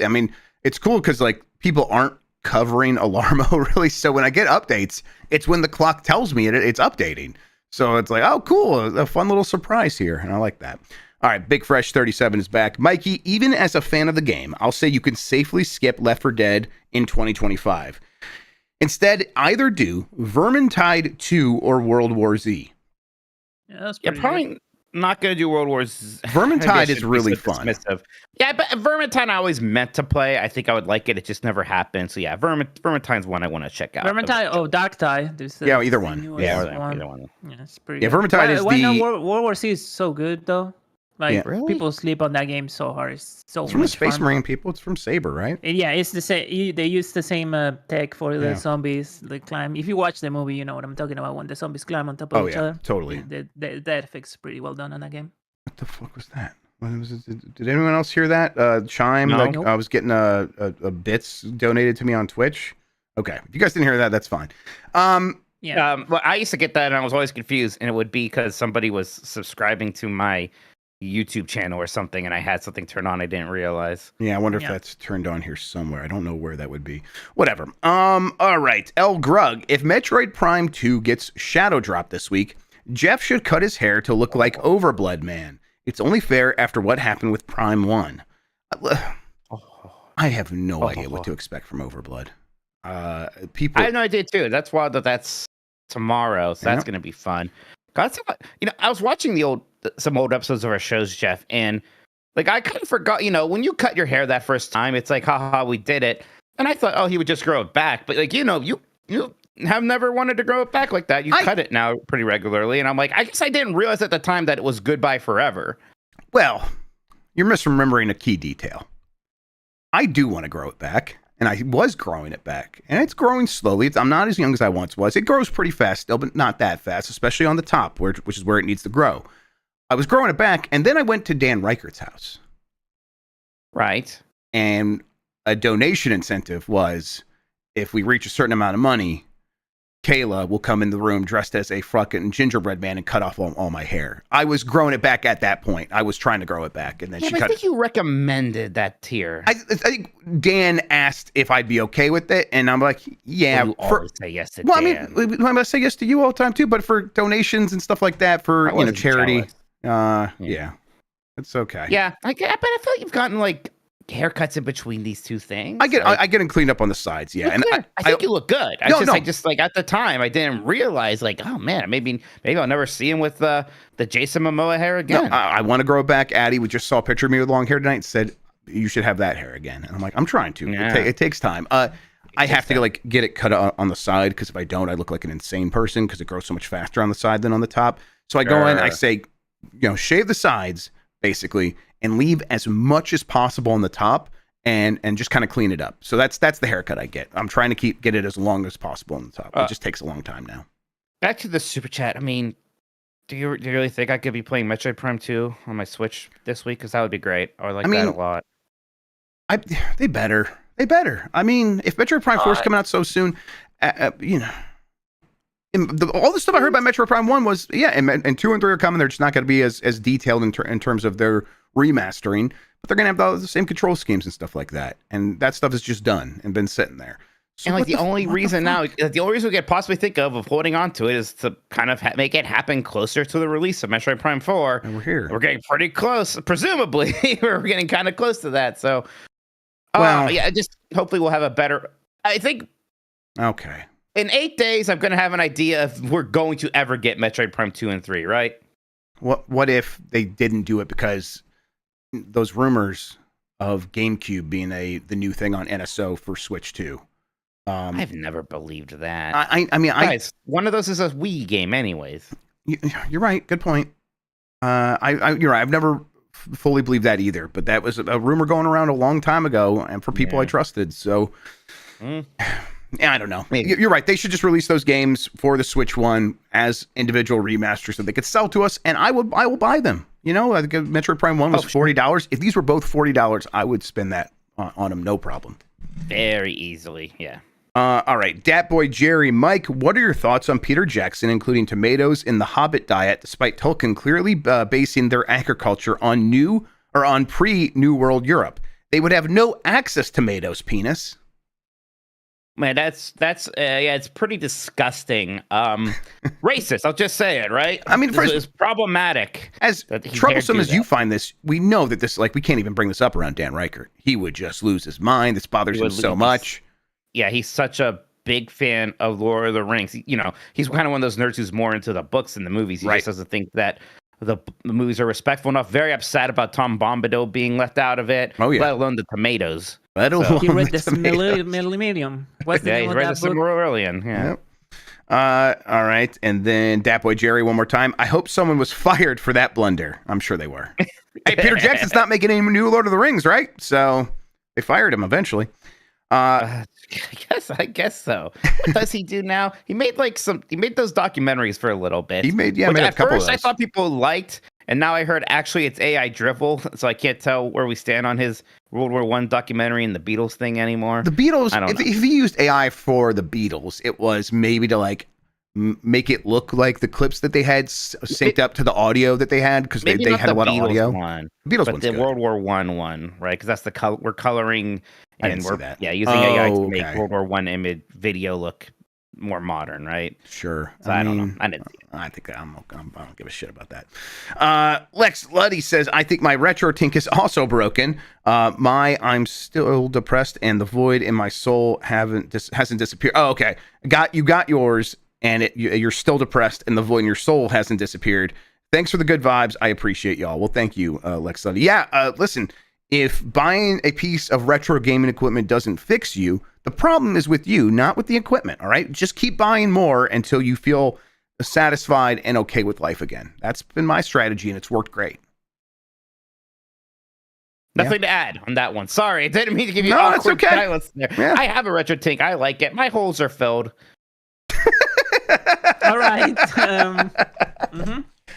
I mean, it's cool because like people aren't covering Alarmo really. So when I get updates, it's when the clock tells me it's updating. So it's like, oh, cool, a fun little surprise here, and I like that. All right, Big Fresh 37 is back. Mikey, even as a fan of the game, I'll say you can safely skip Left 4 Dead in 2025. Instead, either do Vermintide 2 or World War Z. Yeah, that's probably good. Not going to do World Wars. Vermintide is really fun. Yeah, but Vermintide I always meant to play. I think I would like it. It just never happened. So yeah, Vermintide's one I want to check out. Vermintide, Darktide. Yeah, either one. Yeah, either one. Yeah, it's pretty good. Vermintide is World War C is so good, though. Like, people sleep on that game so hard. It's from the Space Marine people. It's from Saber, right? Yeah, it's the same. They use the same tech for the zombies. They climb. If you watch the movie, you know what I'm talking about. When the zombies climb on top of each other. Totally. That effect's pretty well done on that game. What the fuck was that? Did anyone else hear that? Chime? No. Like, I was getting a bits donated to me on Twitch. Okay, if you guys didn't hear that, that's fine. Well, I used to get that, and I was always confused, and it would be because somebody was subscribing to my YouTube channel or something, and I had something turned on I didn't realize. Yeah, I wonder if that's turned on here somewhere. I don't know where that would be. Whatever. All right. L. Grug, if Metroid Prime 2 gets shadow dropped this week, Jeff should cut his hair to look like Overblood Man. It's only fair after what happened with Prime 1. I have no idea what to expect from Overblood. People, I had no idea too. That's why that's tomorrow, so that's going to be fun. I was watching some old episodes of our shows, Jeff, and like I kind of forgot. When you cut your hair that first time, it's like, haha, we did it. And I thought, he would just grow it back. But like, you have never wanted to grow it back like that. You cut it now pretty regularly, and I'm like, I guess I didn't realize at the time that it was goodbye forever. Well, you're misremembering a key detail. I do want to grow it back. And I was growing it back. And it's growing slowly. I'm not as young as I once was. It grows pretty fast still, but not that fast, especially on the top, which is where it needs to grow. I was growing it back, and then I went to Dan Reichert's house. Right. And a donation incentive was, if we reach a certain amount of money, Kayla will come in the room dressed as a fucking gingerbread man and cut off all my hair. I was growing it back at that point. I was trying to grow it back, and then she cut. I think you recommended that tier. I think Dan asked if I'd be okay with it, and I'm like, yeah. You always say yes to Dan. I mean, I'm gonna say yes to you all the time too, but for donations and stuff like that, for charity, yeah, it's okay. Yeah, but I feel like you've gotten like haircuts in between these two things. I get them cleaned up on the sides, yeah. And I think you look good. I just like at the time I didn't realize like, oh man, maybe I'll never see him with the Jason Momoa hair again. No, I want to grow it back. Addie, we just saw a picture of me with long hair tonight and said you should have that hair again. And I'm like, I'm trying to. Yeah. It takes time. I have to like get it cut on the side, because if I don't, I look like an insane person because it grows so much faster on the side than on the top. So I go in, I say, shave the sides basically, and leave as much as possible on the top, and just kind of clean it up. So that's the haircut I get. I'm trying to get it as long as possible on the top. It just takes a long time now. Back to the super chat. I mean, do you really think I could be playing Metroid Prime 2 on my Switch this week? Because that would be great. I like that a lot. They better. I mean, if Metroid Prime 4 is coming out so soon, all the stuff I heard about Metroid Prime 1 was, and 2 and 3 are coming. They're just not going to be as detailed in terms of their remastering, but they're going to have all the same control schemes and stuff like that. And that stuff is just done and been sitting there. So and like the only reason we could possibly think of holding on to it is to kind of make it happen closer to the release of Metroid Prime 4. And we're here. We're getting pretty close, presumably. We're getting kind of close to that. So, just hopefully we'll have a better, I think. Okay. In 8 days, I'm going to have an idea if we're going to ever get Metroid Prime 2 and 3, right? What if they didn't do it because those rumors of GameCube being the new thing on NSO for Switch 2? I've never believed that. I mean, guys, one of those is a Wii game anyways. You're right. Good point. You're right. I've never fully believed that either, but that was a rumor going around a long time ago, and for people I trusted. So, I don't know. Maybe. You're right. They should just release those games for the Switch One as individual remasters so they could sell to us, and I will buy them. I think Metroid Prime 1 was $40. If these were both $40, I would spend that on them, no problem. Very easily, yeah. All right, Dat Boy Jerry, Mike, what are your thoughts on Peter Jackson including tomatoes in the Hobbit diet, despite Tolkien clearly basing their agriculture on pre-New World Europe? They would have no access to tomatoes, penis. Man, that's yeah, it's pretty disgusting. Racist, I'll just say it, right? I mean, it's problematic. As troublesome as you find this, we know that this, like, we can't even bring this up around Dan Reichert. He would just lose his mind. This bothers him so much. Yeah, he's such a big fan of Lord of the Rings. You know, he's kind of one of those nerds who's more into the books than the movies. He just doesn't think that the movies are respectful enough. Very upset about Tom Bombadil being left out of it. Oh, yeah. Let alone the tomatoes. He read the Millennium. What's the name of that book? He's read the Silmarillion. Yeah. Yep. All right. And then Datboy Jerry one more time. I hope someone was fired for that blunder. I'm sure they were. Hey, Peter Jackson's not making any new Lord of the Rings, right? So they fired him eventually. I guess so. What does he do now? He made he made those documentaries for a little bit. He made a couple of those. I thought people liked, and now I heard actually it's AI drivel, so I can't tell where we stand on his World War I documentary and the Beatles thing anymore. The Beatles, if he used AI for the Beatles, it was maybe to like make it look like the clips that they had synced up to the audio that they had, because they had a lot of audio. Beatles but the World War I one, right? Because that's the we're coloring and we're using AI to make World War I image video look more modern, right? Sure. So I don't know. I didn't see it. I think I don't give a shit about that. Lex Luddy says, I think my retro tink is also broken. I'm still depressed and the void in my soul hasn't disappeared. Oh, okay. You got yours, and you're still depressed and the void in your soul hasn't disappeared. Thanks for the good vibes. I appreciate y'all. Well, thank you, Lex Luddy. Yeah, listen, if buying a piece of retro gaming equipment doesn't fix you, the problem is with you, not with the equipment, all right? Just keep buying more until you feel satisfied and okay with life again. That's been my strategy, and it's worked great. Nothing to add on that one. Sorry, I didn't mean to give you awkward silence there. Yeah. I have a retro tink. I like it. My holes are filled. All right.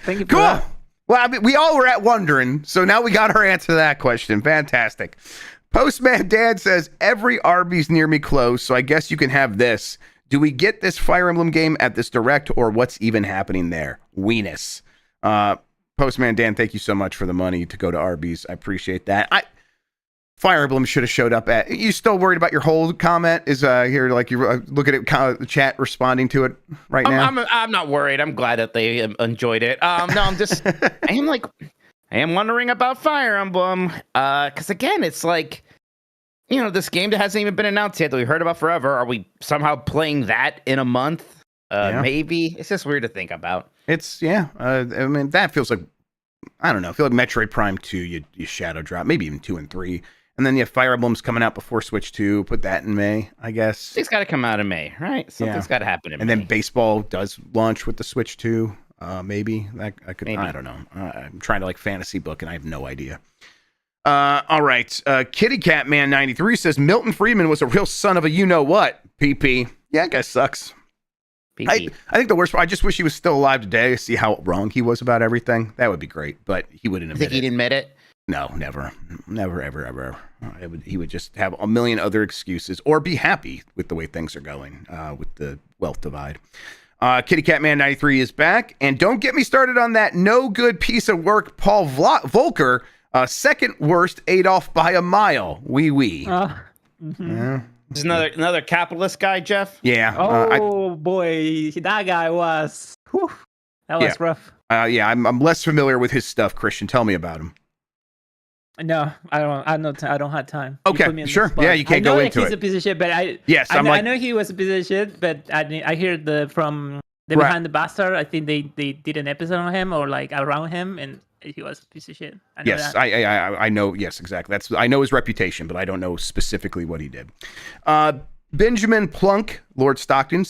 Thank you for that. Well, I mean, we all were wondering, so now we got our answer to that question. Fantastic. Postman Dad says, every Arby's near me closed, so I guess you can have this. Do we get this Fire Emblem game at this direct, or what's even happening there? Weenus. Postman Dan, thank you so much for the money to go to Arby's. I appreciate that. Fire Emblem should have showed up at. You still worried about your whole comment? Is here like you look at it, kind of the chat responding to it right now? I'm not worried. I'm glad that they enjoyed it. No, I'm just I am wondering about Fire Emblem because again, it's like, you know, this game that hasn't even been announced yet that we heard about forever. Are we somehow playing that in a month? Maybe. It's just weird to think about. It's I mean, that feels like, I don't know. I feel like Metroid Prime 2, you shadow drop, maybe even 2 and 3. And then Fire Emblem's coming out before Switch 2. Put that in May, I guess. It's got to come out in May, right? Something's got to happen in May. And then baseball does launch with the Switch 2. Maybe. I don't know. I'm trying to fantasy book, and I have no idea. All right. Kitty Cat Man 93 says, Milton Friedman was a real son of a you-know-what, PP. Yeah, that guy sucks. I think the worst part, I just wish he was still alive today to see how wrong he was about everything. That would be great, but he wouldn't admit it. Think he'd admit it? No, never, ever. He would just have a million other excuses, or be happy with the way things are going with the wealth divide. Kitty Cat Man 93 is back, and don't get me started on that no good piece of work, Paul Volcker, second worst Adolf by a mile. Wee. Yeah. Is another capitalist guy, Jeff? Yeah. Boy, that guy was. That was rough. I'm less familiar with his stuff. Christian, tell me about him. No, I don't. I don't have time. Okay, sure. Yeah, you can't go into it. He's a piece of shit, but I know he was a piece of shit, but I hear from the Behind the Bastard. I think they did an episode on him or around him, and he was a piece of shit. I know that. I know. Yes, exactly. I know his reputation, but I don't know specifically what he did. Benjamin Plunk, Lord Stockton,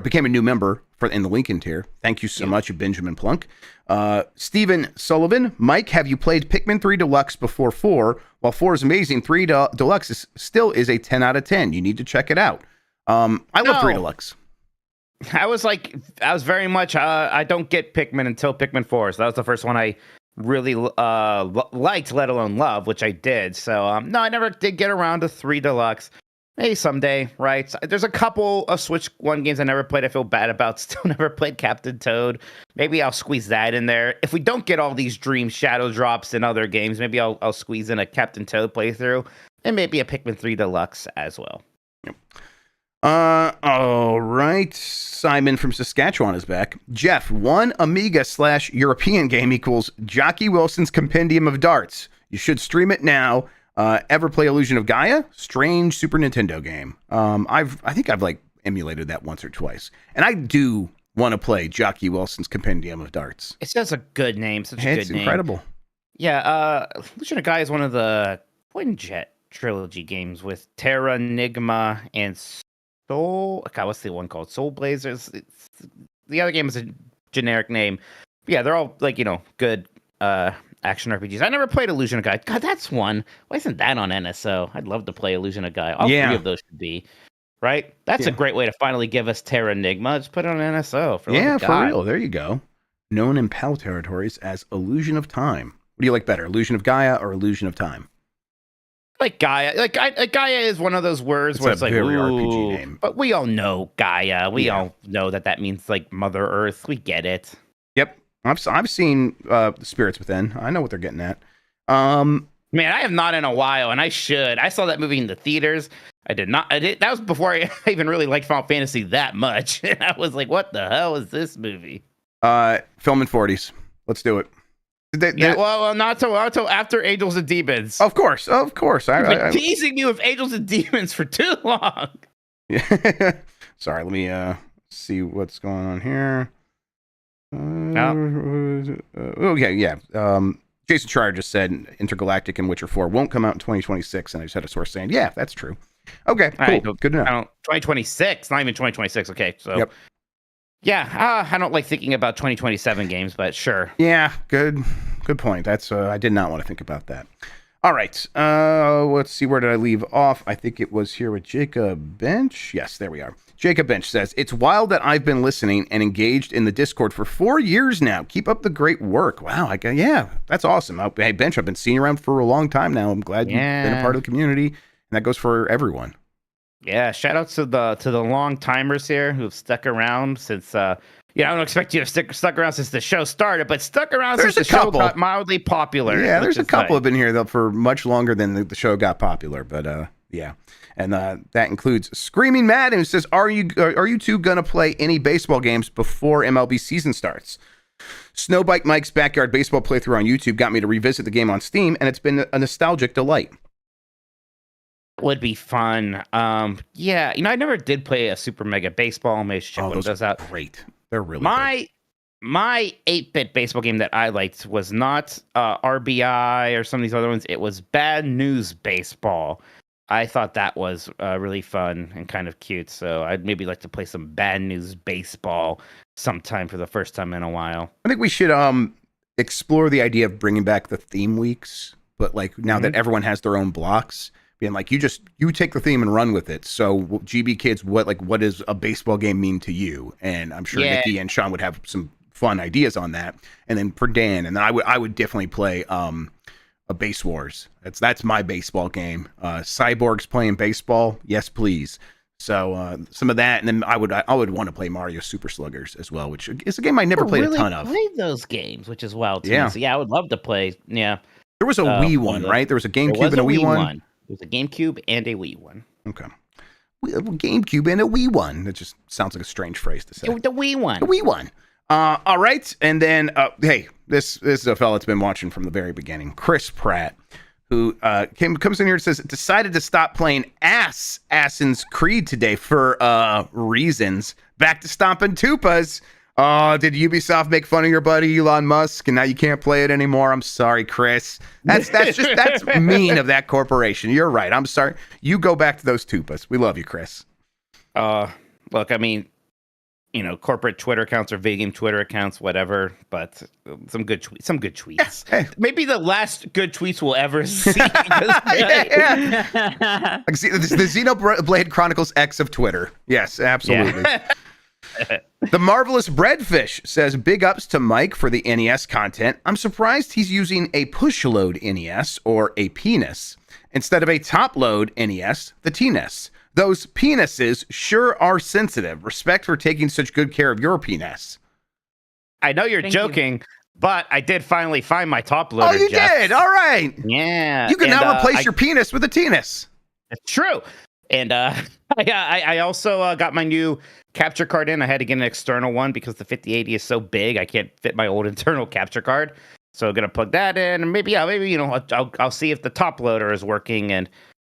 became a new member in the Lincoln tier. Thank you so much, Benjamin Plunk. Stephen Sullivan, Mike, have you played Pikmin 3 Deluxe before 4? While 4 is amazing, 3 Deluxe still is a 10 out of 10. You need to check it out. I love 3 Deluxe. I was very much, I don't get Pikmin until Pikmin 4. So that was the first one I really liked, let alone love, which I did. So, no, I never did get around to 3 Deluxe. Maybe someday, right? There's a couple of Switch 1 games I never played. I feel bad about. Still never played Captain Toad. Maybe I'll squeeze that in there. If we don't get all these Dream Shadow drops in other games, maybe I'll squeeze in a Captain Toad playthrough and maybe a Pikmin 3 Deluxe as well. Yep. All right. Simon from Saskatchewan is back. Jeff, one Amiga/European game equals Jockey Wilson's Compendium of Darts. You should stream it now. Ever play Illusion of Gaia? Strange Super Nintendo game. I think I've like emulated that once or twice, and I do want to play Jockey Wilson's Compendium of Darts. It's just a good name. Such a good name. It's incredible. Yeah. Illusion of Gaia is one of the Twinjet trilogy games with Terra Nigma and Soul. God, what's the one called? Soul Blazers. The other game is a generic name. Yeah, they're all like good action RPGs. I never played Illusion of Gaia. God, that's one. Why isn't that on NSO? I'd love to play Illusion of Gaia. All three of those should be. Right? That's a great way to finally give us Terra Nigma. Just put it on NSO. For real. There you go. Known in PAL territories as Illusion of Time. What do you like better, Illusion of Gaia or Illusion of Time? Like Gaia. Gaia is one of those words where it's like, very RPG name. But we all know Gaia. We all know that means like Mother Earth. We get it. Yep. I've seen The Spirits Within. I know what they're getting at. Man, I have not in a while, and I should. I saw that movie in the theaters. I did not. That was before I even really liked Final Fantasy that much. And I was like, what the hell is this movie? Film in 40s. Let's do it. Well, not till after Angels and Demons. Of course. You've been teasing me with Angels and Demons for too long. Yeah. Sorry, let me see what's going on here. Jason Schreier just said Intergalactic and Witcher 4 won't come out in 2026, and I just had a source saying, yeah, that's true. Okay, cool. Right, good to know. 2026, not even 2026. Okay, so yep. Yeah, I don't like thinking about 2027 games, but sure. Yeah, good point. That's I did not want to think about that. All right, let's see, where did I leave off? I think it was here with Jacob Bench. Yes, there we are. Jacob Bench says, it's wild that I've been listening and engaged in the Discord for 4 years now. Keep up the great work. Wow, that's awesome. Hey, Bench, I've been seeing you around for a long time now. I'm glad you've been a part of the community, and that goes for everyone. Yeah, shout out to the long timers here who've stuck around since. I don't expect you to stuck around since the show started, but stuck around since the show got mildly popular. Yeah, there's a couple have been here though for much longer than the show got popular, but yeah. And that includes Screaming Mad, who says, "Are you two gonna play any baseball games before MLB season starts?" Snowbike Mike's backyard baseball playthrough on YouTube got me to revisit the game on Steam, and it's been a nostalgic delight. Would be fun. I never did play a Super Mega Baseball. Maybe check one of those out. Great, they're really good. My 8-bit baseball game that I liked was not RBI or some of these other ones. It was Bad News Baseball. I thought that was really fun and kind of cute. So I'd maybe like to play some Bad News Baseball sometime for the first time in a while. I think we should explore the idea of bringing back the theme weeks, but like now that everyone has their own blocks, being like you take the theme and run with it. So GB Kids, what does a baseball game mean to you? And I'm sure Nikki and Sean would have some fun ideas on that. And then for Dan, and then I would definitely play a Base Wars. That's my baseball game. Cyborgs playing baseball, yes please. So some of that, and then I would want to play Mario Super Sluggers as well, which is a game I never played a ton of. Played those games, which is wild too. Yeah. So I would love to play. Yeah, there was a Wii one, right? There was a GameCube and a Wii one. There's a GameCube and a Wii one. Okay, GameCube and a Wii one. That just sounds like a strange phrase to say. The Wii one. The Wii one. All right, and then hey, this is a fella that's been watching from the very beginning, Chris Pratt, who comes in here and says, decided to stop playing Assassin's Creed today for reasons. Back to stomping Tupas. Did Ubisoft make fun of your buddy Elon Musk and now you can't play it anymore? I'm sorry, Chris. That's mean of that corporation. You're right. I'm sorry. You go back to those Tupas. We love you, Chris. Look, I mean, corporate Twitter accounts or video game Twitter accounts, whatever, but some good tweets. Hey. Maybe the last good tweets we'll ever see. Yeah. Like, see, the Xenoblade Chronicles X of Twitter. Yes, absolutely. Yeah. The Marvelous Breadfish says, big ups to Mike for the NES content. I'm surprised he's using a push load NES or a penis instead of a top load NES, the TNES. Those penises sure are sensitive. Respect for taking such good care of your penis. I know you're joking, but I did finally find my top loader. Oh, you did? All right. Yeah. You can now replace your penis with a penis. It's true. And I I also got my new capture card in. I had to get an external one because the 5080 is so big. I can't fit my old internal capture card. So I'm gonna plug that in, and maybe I'll see if the top loader is working, and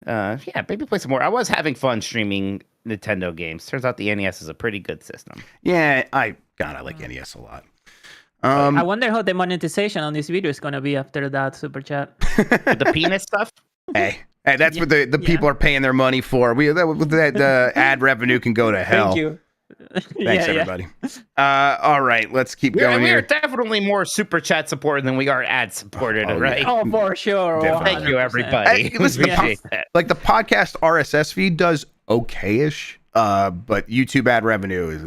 maybe play some more. I was having fun streaming Nintendo games. Turns out the NES is a pretty good system. Yeah, I like NES a lot. I wonder how the monetization on this video is gonna be after that super chat. With the penis stuff. Hey, that's what the people are paying their money for. That ad revenue can go to hell. Thank you. Thanks, everybody. All right, let's keep going we here. are definitely more super chat supported than we are ad supported, right? Oh, for sure. Thank you, everybody. Hey, listen, the podcast RSS feed does okay-ish, but YouTube ad revenue is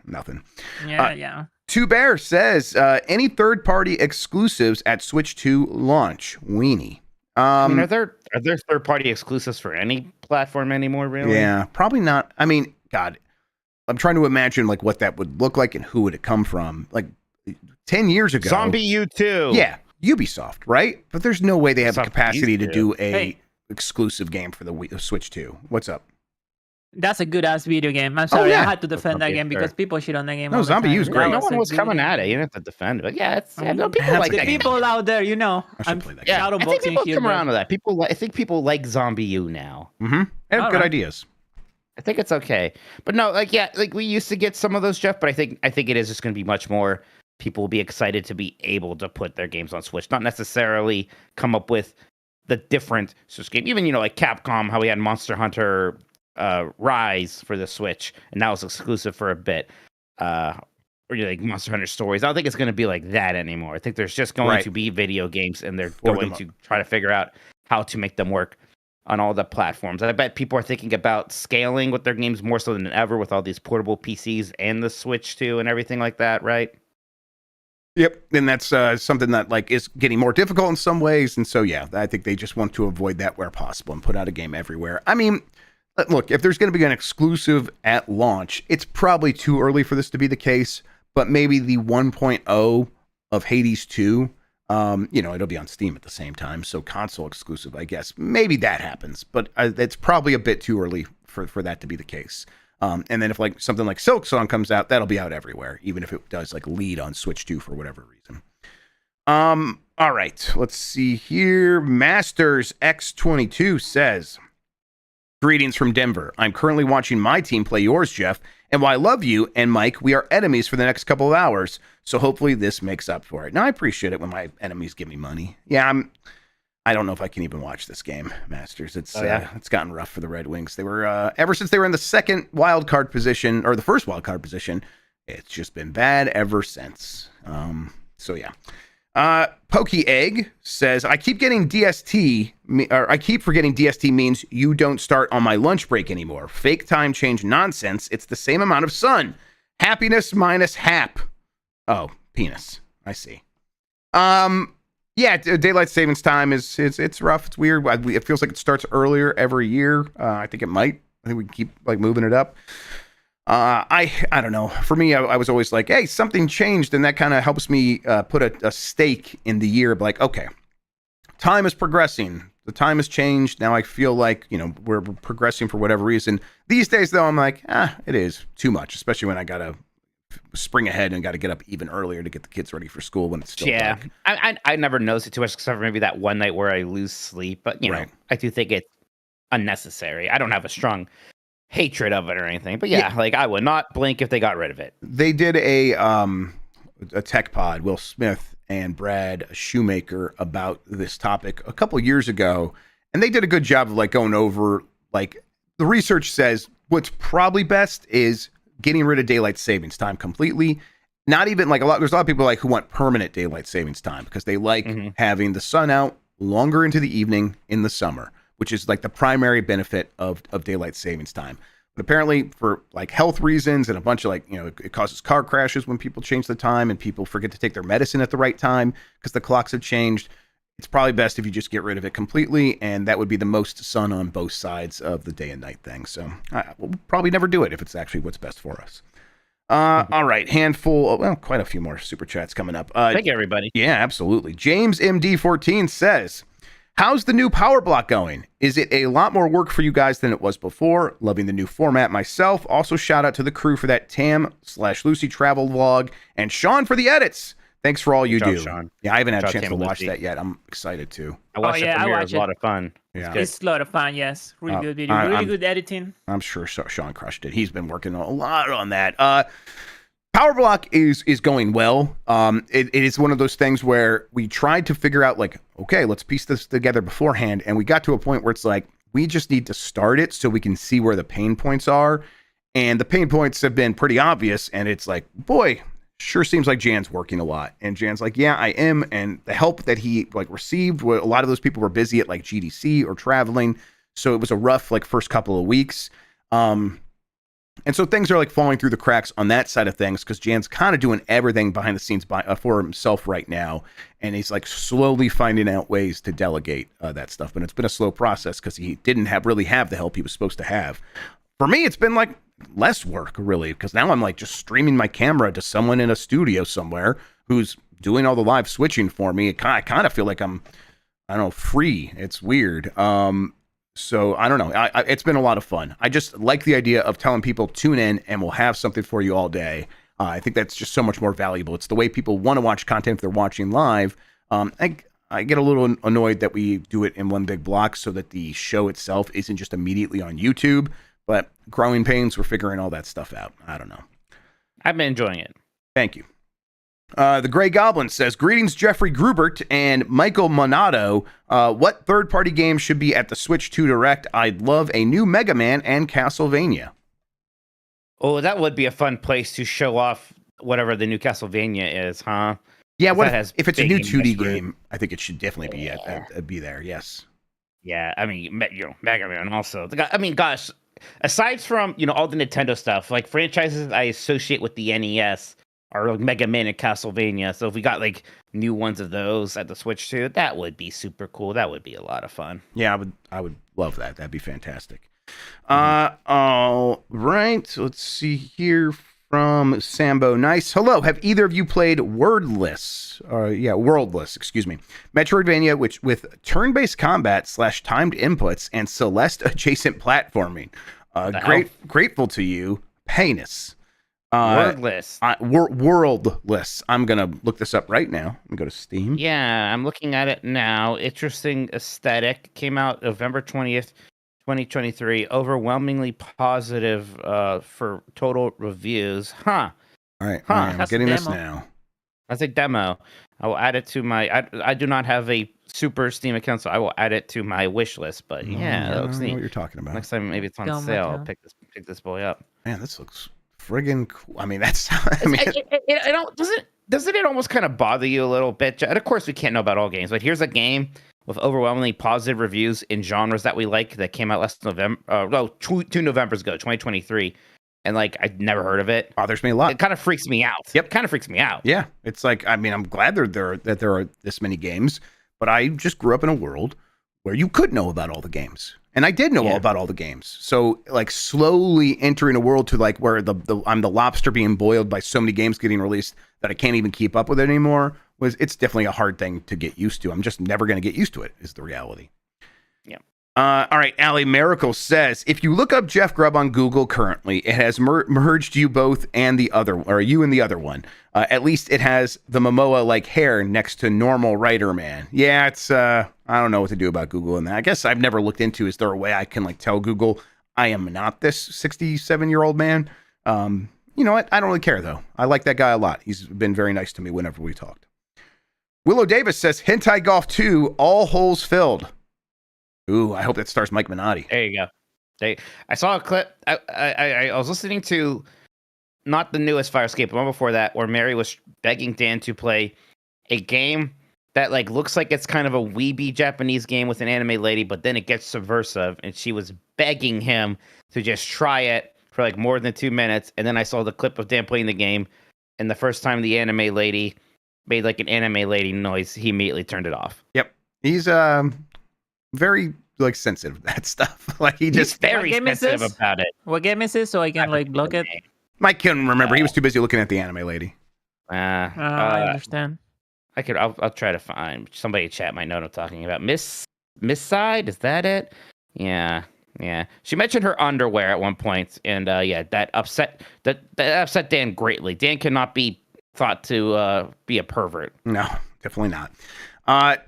nothing. Yeah. Two Bear says, any third-party exclusives at Switch 2 launch? Weenie. Are there third-party exclusives for any platform anymore, really? Yeah, probably not. I mean, God, I'm trying to imagine like what that would look like and who would it come from. Like 10 years ago. Zombie U2. Yeah, Ubisoft, right? But there's no way they have the capacity to do a exclusive game for the Switch 2. What's up? That's a good ass video game. I'm sorry, yeah. I had to defend that game because people shit on that game. No, Zombie U is great. No one was coming at it. You didn't have to defend it. But people like that. People out there, I'm play that I think people here, come around to that. I think people like Zombie U now. Mm-hmm. They have good ideas. I think it's okay. But no, we used to get some of those, Jeff, but I think it is just going to be much more. People will be excited to be able to put their games on Switch, not necessarily come up with the different Switch game. Even, like Capcom, how we had Monster Hunter Rise for the Switch, and that was exclusive for a bit. Or like Monster Hunter Stories. I don't think it's going to be like that anymore. I think there's just going to be video games, and they're going to try to figure out how to make them work on all the platforms. And I bet people are thinking about scaling with their games more so than ever with all these portable PCs and the Switch too and everything like that, right? Yep, and that's something that is getting more difficult in some ways. And so, I think they just want to avoid that where possible and put out a game everywhere. I mean, look, if there's going to be an exclusive at launch, it's probably too early for this to be the case. But maybe the 1.0 of Hades 2, it'll be on Steam at the same time. So console exclusive, I guess. Maybe that happens. But it's probably a bit too early for that to be the case. And then if something like Silk Song comes out, that'll be out everywhere, even if it does lead on Switch 2 for whatever reason. All right, let's see here. Masters X22 says, greetings from Denver. I'm currently watching my team play yours, Jeff. And while I love you and Mike, we are enemies for the next couple of hours. So hopefully this makes up for it. Now, I appreciate it when my enemies give me money. Yeah, I don't know if I can even watch this game, Masters. It's gotten rough for the Red Wings. They were ever since they were in the second wild card position or the first wild card position. It's just been bad ever since. Pokey Egg says, I keep forgetting DST means you don't start on my lunch break anymore. Fake time change nonsense. It's the same amount of sun. Happiness minus hap. Oh, penis. I see. Daylight savings time it's rough. It's weird. It feels like it starts earlier every year. I think it might. I think we can keep moving it up. I don't know. For me, I was always like, hey, something changed, and that kind of helps me put a stake in the year. Like, okay, time is progressing. The time has changed. Now I feel like we're progressing for whatever reason. These days, though, I'm like, it is too much, especially when I gotta spring ahead and got to get up even earlier to get the kids ready for school when it's still dark. I never noticed it too much except for maybe that one night where I lose sleep. But I do think it's unnecessary. I don't have a strong hatred of it or anything. But I would not blink if they got rid of it. They did a tech pod, Will Smith and Brad Shoemaker, about this topic a couple years ago, and they did a good job of going over the research says what's probably best is getting rid of daylight savings time completely. Not even there's a lot of people who want permanent daylight savings time because they like having the sun out longer into the evening in the summer, which is the primary benefit of daylight savings time. But apparently for health reasons and a bunch of it causes car crashes when people change the time and people forget to take their medicine at the right time because the clocks have changed. It's probably best if you just get rid of it completely, and that would be the most sun on both sides of the day and night thing. So we'll probably never do it if it's actually what's best for us. All right, quite a few more super chats coming up. Thank you, everybody. Yeah, absolutely. James MD14 says, How's the new power block going? Is it a lot more work for you guys than it was before? Loving the new format myself. Also, shout out to the crew for that Tam/Lucy travel vlog and Sean for the edits. Thanks for all you do. Sean. Yeah, I haven't had a chance to watch that yet. I'm excited to. I watched it premiere. It was a lot of fun. Yeah. It's a lot of fun, yes. Really good video. Really good editing. I'm sure Sean crushed it. He's been working a lot on that. Power block is going well. It is one of those things where we tried to figure out, like, okay, let's piece this together beforehand. And we got to a point where it's like, we just need to start it so we can see where the pain points are. And the pain points have been pretty obvious. And it's like, boy, sure seems like Jan's working a lot. And Jan's like, yeah, I am. And the help that he received, a lot of those people were busy at like GDC or traveling. So it was a rough first couple of weeks. And so things are like falling through the cracks on that side of things because Jan's kind of doing everything behind the scenes for himself right now. And he's like slowly finding out ways to delegate that stuff. But it's been a slow process because he didn't really have the help he was supposed to have. For me, it's been like less work, really, because now I'm like just streaming my camera to someone in a studio somewhere who's doing all the live switching for me. I kind of feel like I don't know, free. It's weird. So I don't know. It's been a lot of fun. I just like the idea of telling people tune in and we'll have something for you all day. I think that's just so much more valuable. It's the way people want to watch content if they're watching live. I get a little annoyed that we do it in one big block so that the show itself isn't just immediately on YouTube. But growing pains, we're figuring all that stuff out. I don't know. I've been enjoying it. Thank you. The Gray Goblin says, greetings, Jeffrey Grubert and Michael Monato. What third-party games should be at the Switch 2 Direct? I'd love a new Mega Man and Castlevania. Oh, that would be a fun place to show off whatever the new Castlevania is, huh? Yeah, if it's a new 2D game, I think it should definitely be there, yes. Yeah, I mean, Mega Man also. I mean, gosh, aside from, all the Nintendo stuff, like franchises I associate with the NES, or like Mega Man and Castlevania. So if we got like new ones of those at the Switch too, that would be super cool. That would be a lot of fun. Yeah, I would love that. That'd be fantastic. All right. So let's see here from Sambo Nice. Hello. Have either of you played Worldless? Excuse me. Metroidvania, which with turn-based combat / timed inputs and Celeste adjacent platforming. Grateful to you, Painus. Worldless. Worldless. I'm going to look this up right now. I'm going to go to Steam. Yeah, I'm looking at it now. Interesting aesthetic. Came out November 20th, 2023. Overwhelmingly positive for total reviews. Huh. All right. I'm getting this now. That's a demo. I will add it to my... I do not have a super Steam account, so I will add it to my wish list. But yeah, that looks neat. I don't know what you're talking about. Next time maybe it's on sale. I'll pick this boy up. Man, this looks... friggin' cool. I mean, doesn't it almost kind of bother you a little bit? And of course, we can't know about all games, but here's a game with overwhelmingly positive reviews in genres that we like that came out last November. 2 Novembers ago, 2023, and I'd never heard of it. Bothers me a lot. It kind of freaks me out. Yep, it kind of freaks me out. Yeah, it's like, I mean, I'm glad that there are this many games, but I just grew up in a world where you could know about all the games. And I did know all about all the games. So slowly entering a world to where I'm the lobster being boiled by so many games getting released that I can't even keep up with it anymore, it's definitely a hard thing to get used to. I'm just never going to get used to it, is the reality. Yeah. All right, Allie Miracle says, if you look up Jeff Grubb on Google currently, it has merged you both and the other, or you and the other one. At least it has the Momoa hair next to normal writer man. Yeah, it's I don't know what to do about Google and that. I guess I've never looked into, is there a way I can tell Google I am not this 67-year-old man? You know what? I don't really care though. I like that guy a lot. He's been very nice to me whenever we talked. Willow Davis says, Hentai Golf 2, all holes filled. Ooh, I hope that stars Mike Minotti. There you go. I saw a clip. I was listening to not the newest Fire Escape, but one before that, where Mary was begging Dan to play a game that looks like it's kind of a weeby Japanese game with an anime lady, but then it gets subversive, and she was begging him to just try it for more than 2 minutes. And then I saw the clip of Dan playing the game, and the first time the anime lady made an anime lady noise, he immediately turned it off. Yep, he's very sensitive to that stuff. He's very sensitive about it. What game is this? So I can block it. Mike couldn't remember. He was too busy looking at the anime lady. I understand. I'll try to find somebody in chat might know what I'm talking about. Miss Miss Side. Is that it? Yeah. Yeah. She mentioned her underwear at one point, and that upset Dan greatly. Dan cannot be thought to be a pervert. No, definitely not.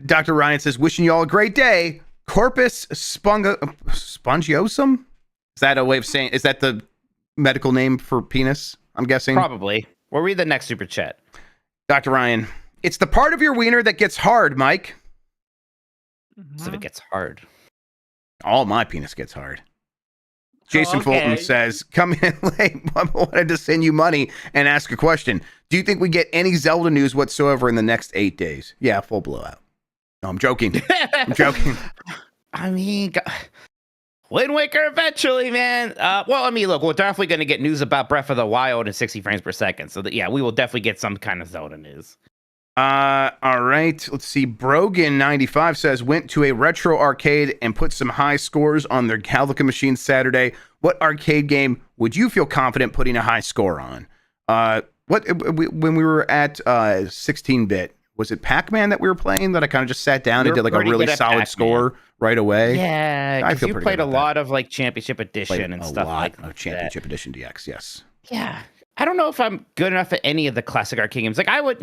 Dr. Ryan says, wishing you all a great day. Corpus spongiosum? Is that a way of saying, is that the medical name for penis? I'm guessing. Probably. We'll read the next super chat. Dr. Ryan, it's the part of your wiener that gets hard, Mike. So if it gets hard. All my penis gets hard. Jason Fulton says, come in late. I wanted to send you money and ask a question. Do you think we get any Zelda news whatsoever in the next 8 days? Yeah, full blowout. No, I'm joking. I'm joking. I mean, Wind Waker eventually, man. Well, I mean, look, we're definitely going to get news about Breath of the Wild in 60 frames per second. So, we will definitely get some kind of Zelda news. All right. Let's see. Brogan95 says, went to a retro arcade and put some high scores on their Gallica machine Saturday. What arcade game would you feel confident putting a high score on? When we were at 16-bit, was it Pac-Man that we were playing that I kind of just sat down and did like a really solid Pac-Man score right away? Yeah, I feel you played a lot of like Championship Edition and stuff like that. Championship Edition DX, yes. Yeah. I don't know if I'm good enough at any of the classic arcade games. Like I would,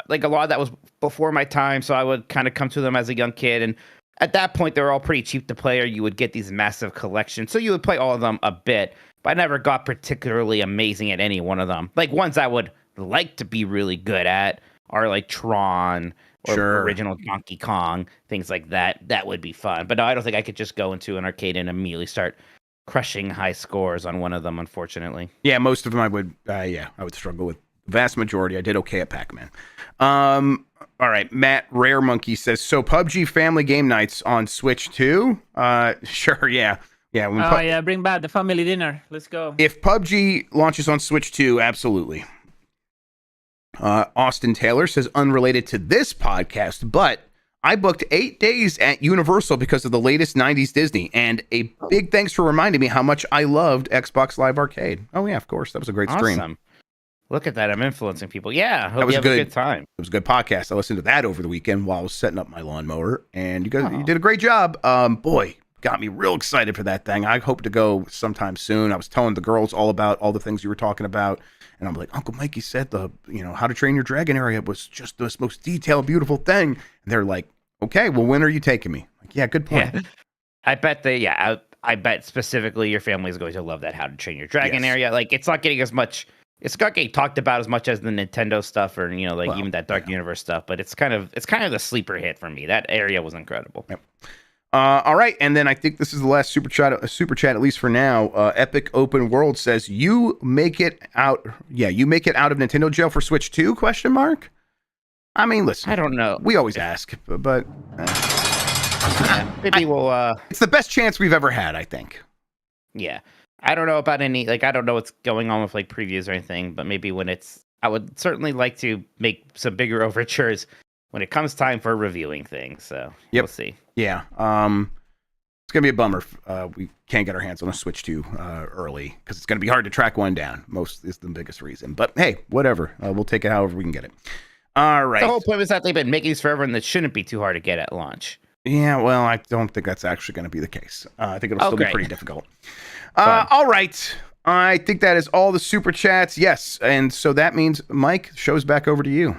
like a lot of that was before my time, so I would kind of come to them as a young kid. And at that point, they were all pretty cheap to play, or you would get these massive collections. So you would play all of them a bit, but I never got particularly amazing at any one of them. Like ones I would like to be really good at are like Tron or original Donkey Kong, things like that. That would be fun. But no, I don't think I could just go into an arcade and immediately start crushing high scores on one of them, unfortunately. Yeah, most of them I would struggle with. The vast majority, I did okay at Pac-Man. All right, Matt Rare Monkey says, so PUBG family game nights on Switch too? Sure, yeah. Yeah. Bring back the family dinner. Let's go. If PUBG launches on Switch 2, absolutely. Austin Taylor says, unrelated to this podcast, but I booked 8 days at Universal because of the latest 90s Disney, and a big thanks for reminding me how much I loved Xbox Live Arcade. Oh, yeah, of course. That was a great stream. Look at that. I'm influencing people. Yeah, I hope you have a good time. It was a good podcast. I listened to that over the weekend while I was setting up my lawnmower, and you guys you did a great job. Boy, got me real excited for that thing. I hope to go sometime soon. I was telling the girls all about all the things you were talking about, and I'm like, Uncle Mikey said How to Train Your Dragon area was just the most detailed, beautiful thing. And they're like, okay, well, when are you taking me? Like, yeah, good point. Yeah. I bet I bet specifically your family is going to love that How to Train Your Dragon area. Like, it's not getting talked about as much as the Nintendo stuff or, even that Dark Universe stuff, but it's kind of the sleeper hit for me. That area was incredible. Yep. All right, and then I think this is the last super chat, at least for now. Epic Open World says, you make it out of Nintendo jail for Switch 2? ? I mean, listen, I don't know. We always ask, but maybe we'll. It's the best chance we've ever had, I think. Yeah, I don't know about any. I don't know what's going on with previews or anything, but maybe when I would certainly like to make some bigger overtures when it comes time for reviewing things. So we'll see. Yeah. It's gonna be a bummer if we can't get our hands on a Switch 2 early, because it's gonna be hard to track one down. Most is the biggest reason, but hey, whatever. We'll take it however we can get it. All right. The whole point was that they've been making these forever, and that shouldn't be too hard to get at launch. Yeah, well, I don't think that's actually going to be the case. I think it'll still be pretty difficult. All right. I think that is all the super chats. Yes. And so that means, Mike, show's back over to you.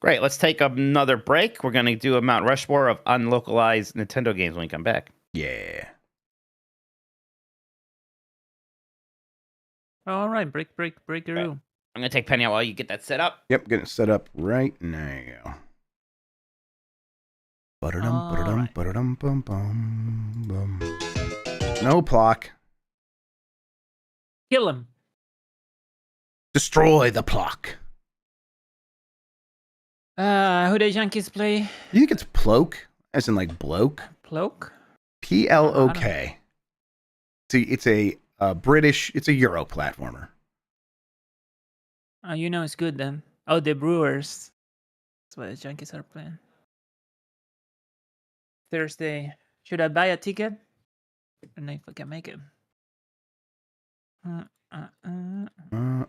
Great. Let's take another break. We're going to do a Mount Rushmore of unlocalized Nintendo games when we come back. Yeah. All right. Breakaroo. I'm going to take Penny out while you get that set up. Yep, getting it set up right now. No block. Kill him. Destroy the block. Who the Yankees play? You think it's Ploke? As in bloke? Ploke? Plok. See, it's a British, it's a Euro platformer. Oh, it's good then. Oh, the Brewers. That's what the Yankees are playing. Thursday. Should I buy a ticket? I don't know if I can make it.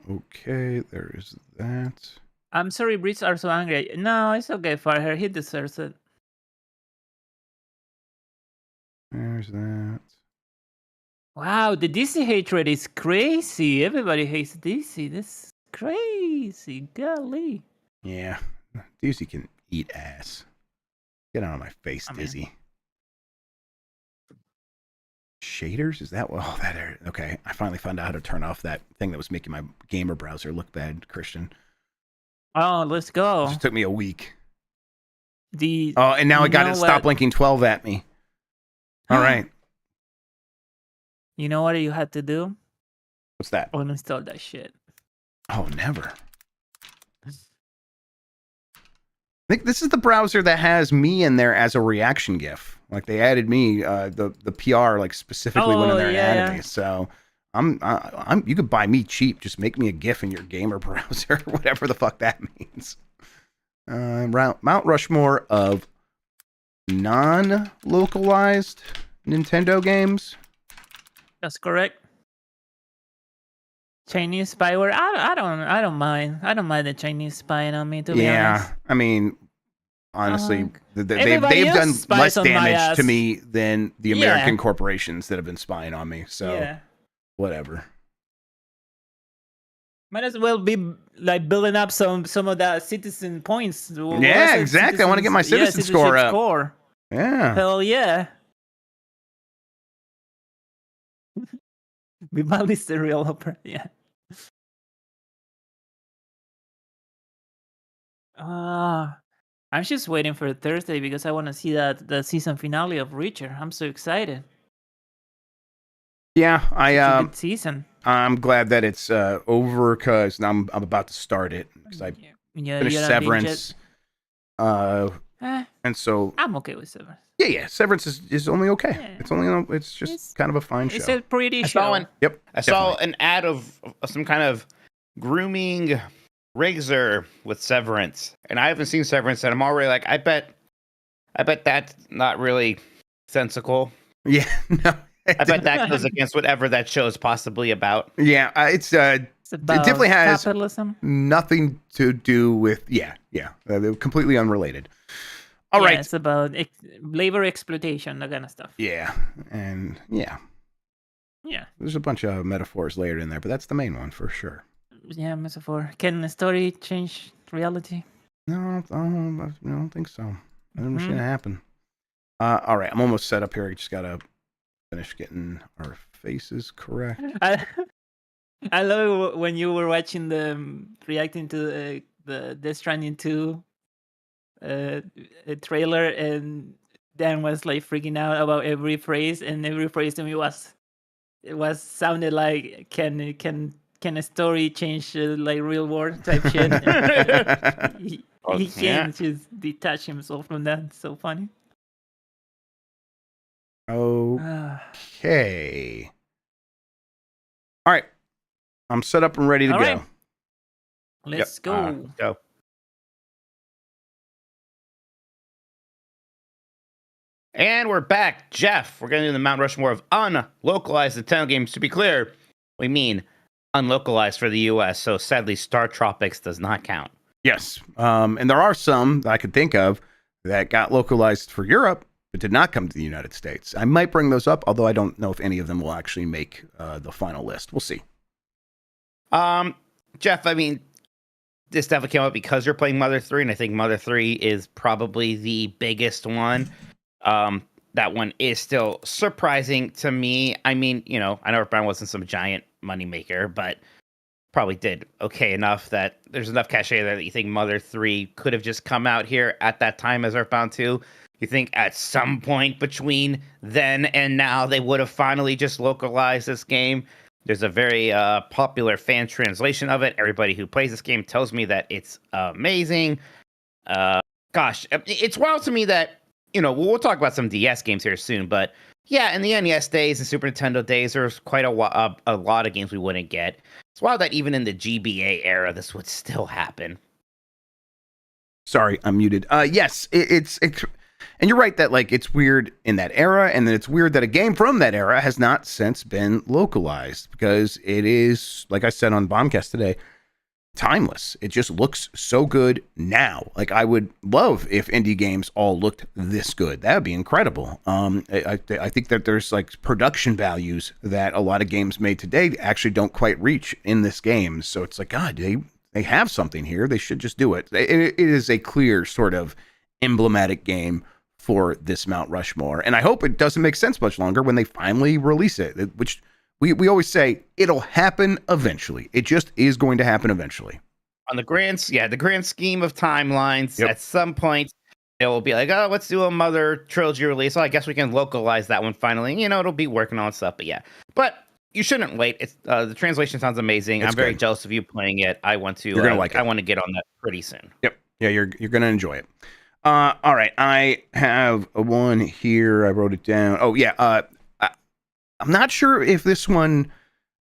Okay, there is that. I'm sorry, Brits are so angry. No, it's okay for her. He deserves it. There's that. Wow, the DC hatred is crazy. Everybody hates DC. This is crazy. Golly. Yeah. DC can eat ass. Get out of my face, Dizzy. Shaders? Is that that area? Okay. I finally found out how to turn off that thing that was making my gamer browser look bad, Christian. Oh, let's go. It just took me a week. And now I got it stop linking 12 at me. All right. You know what you had to do? What's that? Uninstall that shit. Oh, never. I think this is the browser that has me in there as a reaction GIF. Like they added me, the PR like specifically went in there and added me. So I'm you could buy me cheap. Just make me a GIF in your gamer browser, whatever the fuck that means. Mount Rushmore of non-localized Nintendo games. That's correct. Chinese spyware. I don't mind. I don't mind the Chinese spying on me. To be honest. I mean, honestly, they've done less damage to me than the American corporations that have been spying on me. So, whatever. Might as well be like building up some of that citizen points. Yeah, exactly. I want to get my citizen score up. Yeah. Hell yeah. Vivaldi serial opera. Yeah. I'm just waiting for Thursday because I want to see the season finale of Reacher. I'm so excited. Yeah, It's a good season. I'm glad that it's over because now I'm about to start it because I finished Severance. And so I'm okay with Severance. Yeah. Severance is only okay. Yeah. It's just kind of a fine show. It's a pretty show. I saw an ad of some kind of grooming razor with Severance, and I haven't seen Severance, and I'm already like, I bet that's not really sensical. Yeah, no. I bet that goes against whatever that show is possibly about. Yeah, it's about it definitely has capitalism. Nothing to do with they're completely unrelated. All right, it's about labor exploitation, that kind of stuff. Yeah, there's a bunch of metaphors layered in there, but that's the main one for sure. Yeah, metaphor. Can the story change reality? No, I don't think so. I don't see it happen. All right, I'm almost set up here. I just gotta finish getting our faces correct. I love when you were watching reacting to the Death Stranding 2 trailer, and Dan was like freaking out about every phrase, and every phrase to me sounded like can a story change like real world type shit. he can't just detach himself from that. It's so funny. Okay. All right. I'm set up and ready to go. Right. Let's go. Go. And we're back. Jeff, we're going to do the Mount Rushmore of unlocalized Nintendo games. To be clear, we mean unlocalized for the US, so sadly Star Tropics does not count. Yes. And there are some that I could think of that got localized for Europe, but did not come to the United States. I might bring those up, although I don't know if any of them will actually make the final list. We'll see. Jeff, I mean, this definitely came up because you're playing Mother 3, and I think Mother 3 is probably the biggest one. That one is still surprising to me. I mean, I know Earthbound wasn't some giant moneymaker, but probably did okay enough that there's enough cachet there that you think Mother 3 could have just come out here at that time as Earthbound 2. You think at some point between then and now they would have finally just localized this game? There's a very popular fan translation of it. Everybody who plays this game tells me that it's amazing. Gosh, it's wild to me that, we'll talk about some DS games here soon, but yeah, in the NES days and Super Nintendo days, there's quite a lot of games we wouldn't get. It's wild that even in the GBA era, this would still happen. Sorry, I'm muted. Yes, it's and you're right that like it's weird in that era, and then it's weird that a game from that era has not since been localized, because it is, like I said on Bombcast today, timeless. It just looks so good now. Like, I would love if indie games all looked this good. That would be incredible. I think that there's like production values that a lot of games made today actually don't quite reach in this game. So it's like, God, they have something here. They should just do it. It is a clear sort of emblematic game for this Mount Rushmore. And I hope it doesn't make sense much longer when they finally release it, which we always say it'll happen eventually. It just is going to happen eventually. On the grand scheme of timelines, at some point it will be like, oh, let's do a Mother trilogy release. Oh, I guess we can localize that one finally. It'll be working on stuff, but you shouldn't wait. It's the translation sounds amazing. I'm very jealous of you playing it. I want to. You're gonna like it. I want to get on that pretty soon. Yep. Yeah, you're gonna enjoy it. All right, I have one here. I wrote it down. Oh yeah. I'm not sure if this one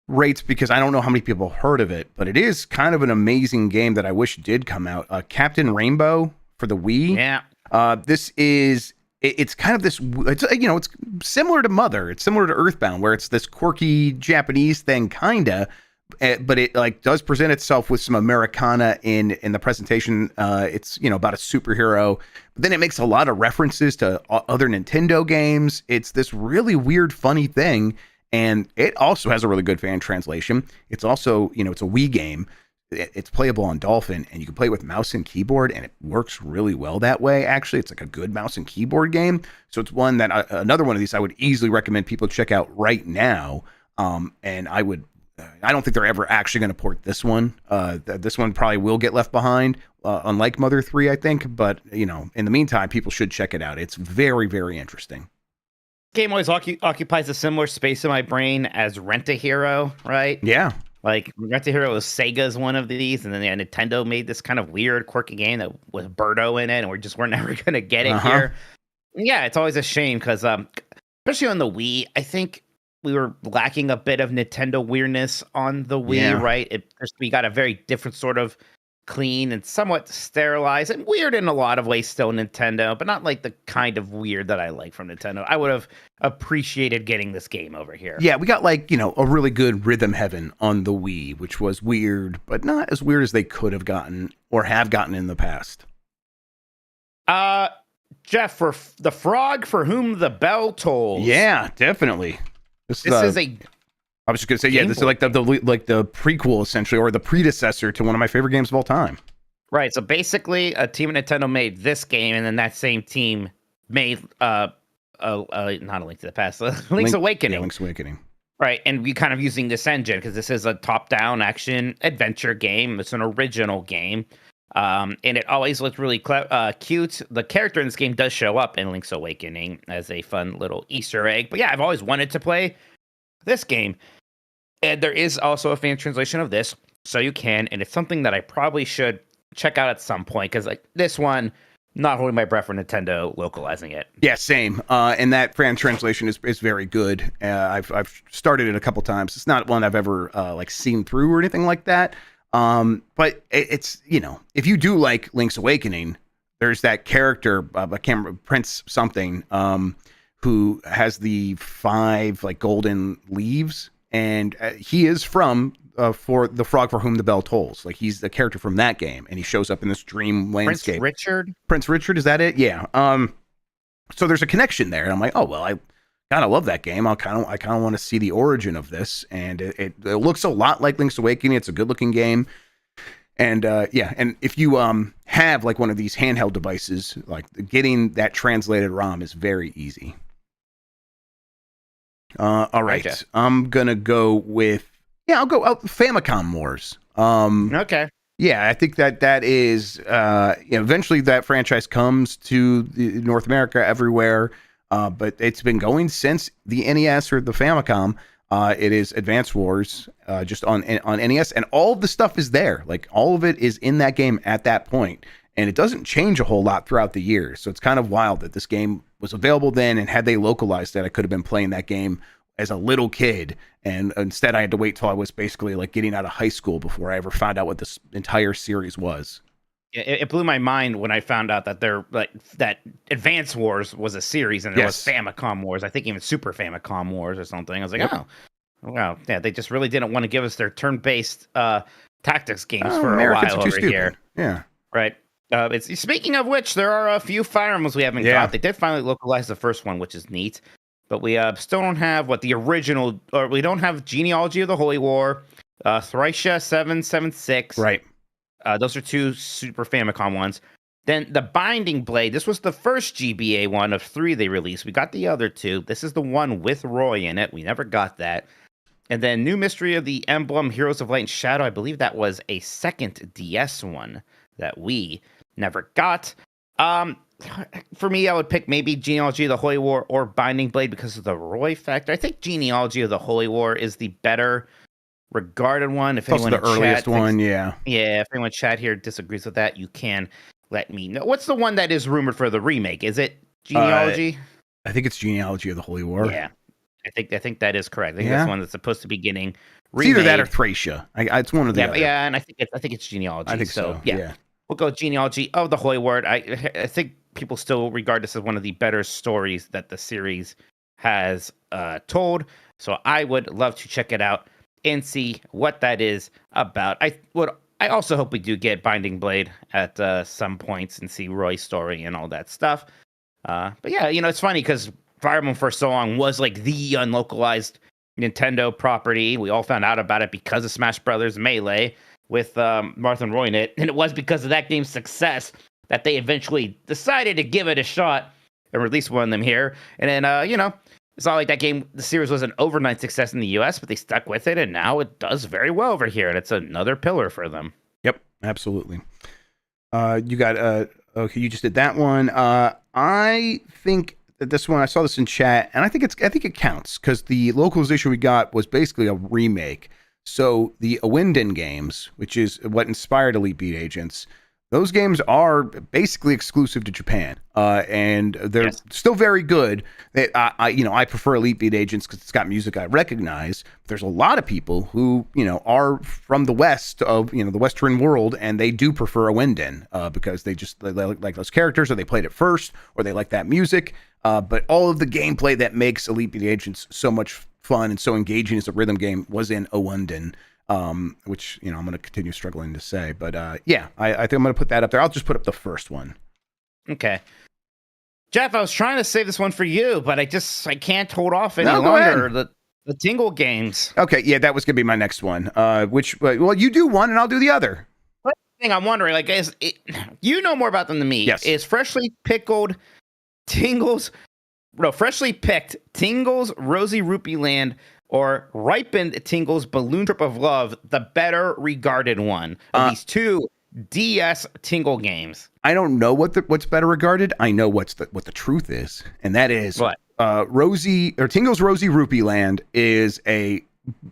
rates because I don't know how many people heard of it, but it is kind of an amazing game that I wish did come out. Captain Rainbow for the Wii. Yeah. This is. It's kind of this, it's similar to Mother. It's similar to Earthbound, where it's this quirky Japanese thing, kinda, but it like does present itself with some Americana in the presentation. It's about a superhero, but then it makes a lot of references to other Nintendo games. It's this really weird, funny thing, and it also has a really good fan translation. It's also, it's a Wii game. It's playable on Dolphin, and you can play with mouse and keyboard, and it works really well that way. Actually, it's like a good mouse and keyboard game. So it's one that another one of these I would easily recommend people check out right now. And I don't think they're ever actually going to port this one. This one probably will get left behind, unlike Mother 3, I think. But in the meantime, people should check it out. It's very, very interesting. Game always occupies a similar space in my brain as Rent-A-Hero, right? Yeah. Like, Rent-A-Hero was Sega's one of these, and then Nintendo made this kind of weird, quirky game that with Birdo in it, and we're never going to get it here. Yeah, it's always a shame, because especially on the Wii, I think we were lacking a bit of Nintendo weirdness on the Wii, right? We got a very different sort of clean and somewhat sterilized and weird in a lot of ways still Nintendo, but not like the kind of weird that I like from Nintendo. I would have appreciated getting this game over here. Yeah, we got like, a really good Rhythm Heaven on the Wii, which was weird, but not as weird as they could have gotten or have gotten in the past. Jeff, for the frog for whom the bell tolls. Yeah, definitely. This is a I was just gonna say, this is like the prequel essentially, or the predecessor to one of my favorite games of all time. Right. So basically, a team at Nintendo made this game, and then that same team made not A Link to the Past, Link's Awakening. Yeah, Link's Awakening. Right, and we kind of using this engine because this is a top-down action adventure game. It's an original game, and it always looked really cute. The character in this game does show up in Link's Awakening as a fun little Easter egg. But yeah, I've always wanted to play this game. And there is also a fan translation of this, so you can, and it's something that I probably should check out at some point, because like this one, not holding my breath for Nintendo localizing it. Yeah, same. And that fan translation is very good. I've started it a couple times. It's not one I've ever seen through or anything like that. But it's if you do like Link's Awakening, there's that character, I can't remember, Prince something, who has the 5 golden leaves. And he is from for the Frog for Whom the Bell Tolls. Like, he's the character from that game, and he shows up in this dream landscape. Prince Richard, is that it? Yeah. So there's a connection there, and I'm like, oh well, I kind of love that game. I kind of want to see the origin of this, and it looks a lot like Link's Awakening. It's a good looking game, and and if you have like one of these handheld devices, like getting that translated ROM is very easy. All right. Okay. I'm gonna go with I'll go Famicom Wars. Okay. Yeah, I think that is eventually that franchise comes to North America everywhere. But it's been going since the NES or the Famicom. It is Advance Wars, just on NES, and all of the stuff is there. Like, all of it is in that game at that point, and it doesn't change a whole lot throughout the years. So it's kind of wild that this game was available then, and had they localized it, I could have been playing that game as a little kid, and instead I had to wait till I was basically like getting out of high school before I ever found out what this entire series was. Yeah, it blew my mind when I found out that that Advance Wars was a series, and there was Famicom Wars. I think even Super Famicom Wars or something. I was like, oh, wow, yeah, they just really didn't want to give us their turn-based tactics games for Americans a while over here. Yeah. Right. It's speaking of which, there are a few Fire Emblems we haven't got. They did finally localize the first one, which is neat. But we still don't have the original, or we don't have Genealogy of the Holy War, Thricia 776. Right. Those are 2 Super Famicom ones. Then the Binding Blade. This was the first GBA one of 3 they released. We got the other 2. This is the one with Roy in it. We never got that. And then New Mystery of the Emblem, Heroes of Light and Shadow. I believe that was a second DS one that we never got. For me, I would pick maybe Genealogy of the Holy War or Binding Blade because of the Roy factor. I think Genealogy of the Holy War is the better regarded one. If anyone also the earliest one, yeah. Yeah, if anyone chat here disagrees with that, you can let me know. What's the one that is rumored for the remake? Is it Genealogy? I think it's Genealogy of the Holy War. Yeah, I think that is correct. I think that's the one that's supposed to be getting remade. It's either that or Thracia. It's one of the other. Yeah, and I think it's Genealogy. I think so. Yeah. We'll go Genealogy of the Holy War. I think people still regard this as one of the better stories that the series has told. So I would love to check it out and see what that is about. I also hope we do get Binding Blade at some points and see Roy's story and all that stuff. But yeah, it's funny because Fire Emblem for so long was like the unlocalized Nintendo property. We all found out about it because of Smash Brothers Melee with Martha and Roy in it. And it was because of that game's success that they eventually decided to give it a shot and release one of them here. And then, it's not like the series was an overnight success in the US, but they stuck with it. And now it does very well over here. And it's another pillar for them. Yep, absolutely. You got, okay, you just did that one. I think that this one, I saw this in chat, and I think it counts because the localization we got was basically a remake. So the Awinden games, which is what inspired Elite Beat Agents, those games are basically exclusive to Japan, and they're still very good. I prefer Elite Beat Agents because it's got music I recognize. But there's a lot of people who are from the west of the Western world, and they do prefer Awinden because they like those characters, or they played it first, or they like that music. But all of the gameplay that makes Elite Beat Agents so much fun and so engaging as a rhythm game was in Awinden. Which I'm going to continue struggling to say, but I think I'm going to put that up there. I'll just put up the first one. Okay, Jeff, I was trying to save this one for you, but I can't hold off any longer. The Tingle games. Okay, yeah, that was going to be my next one. Well, you do one and I'll do the other. Thing I'm wondering, you know more about them than me. Yes, is freshly picked Tingle's Rosy Rupee Land or ripened Tingle's Balloon Trip of Love the better regarded one of these 2 DS Tingle games? I don't know what's better regarded. I know what the truth is, and that is what Tingle's Rosy Rupee Land is a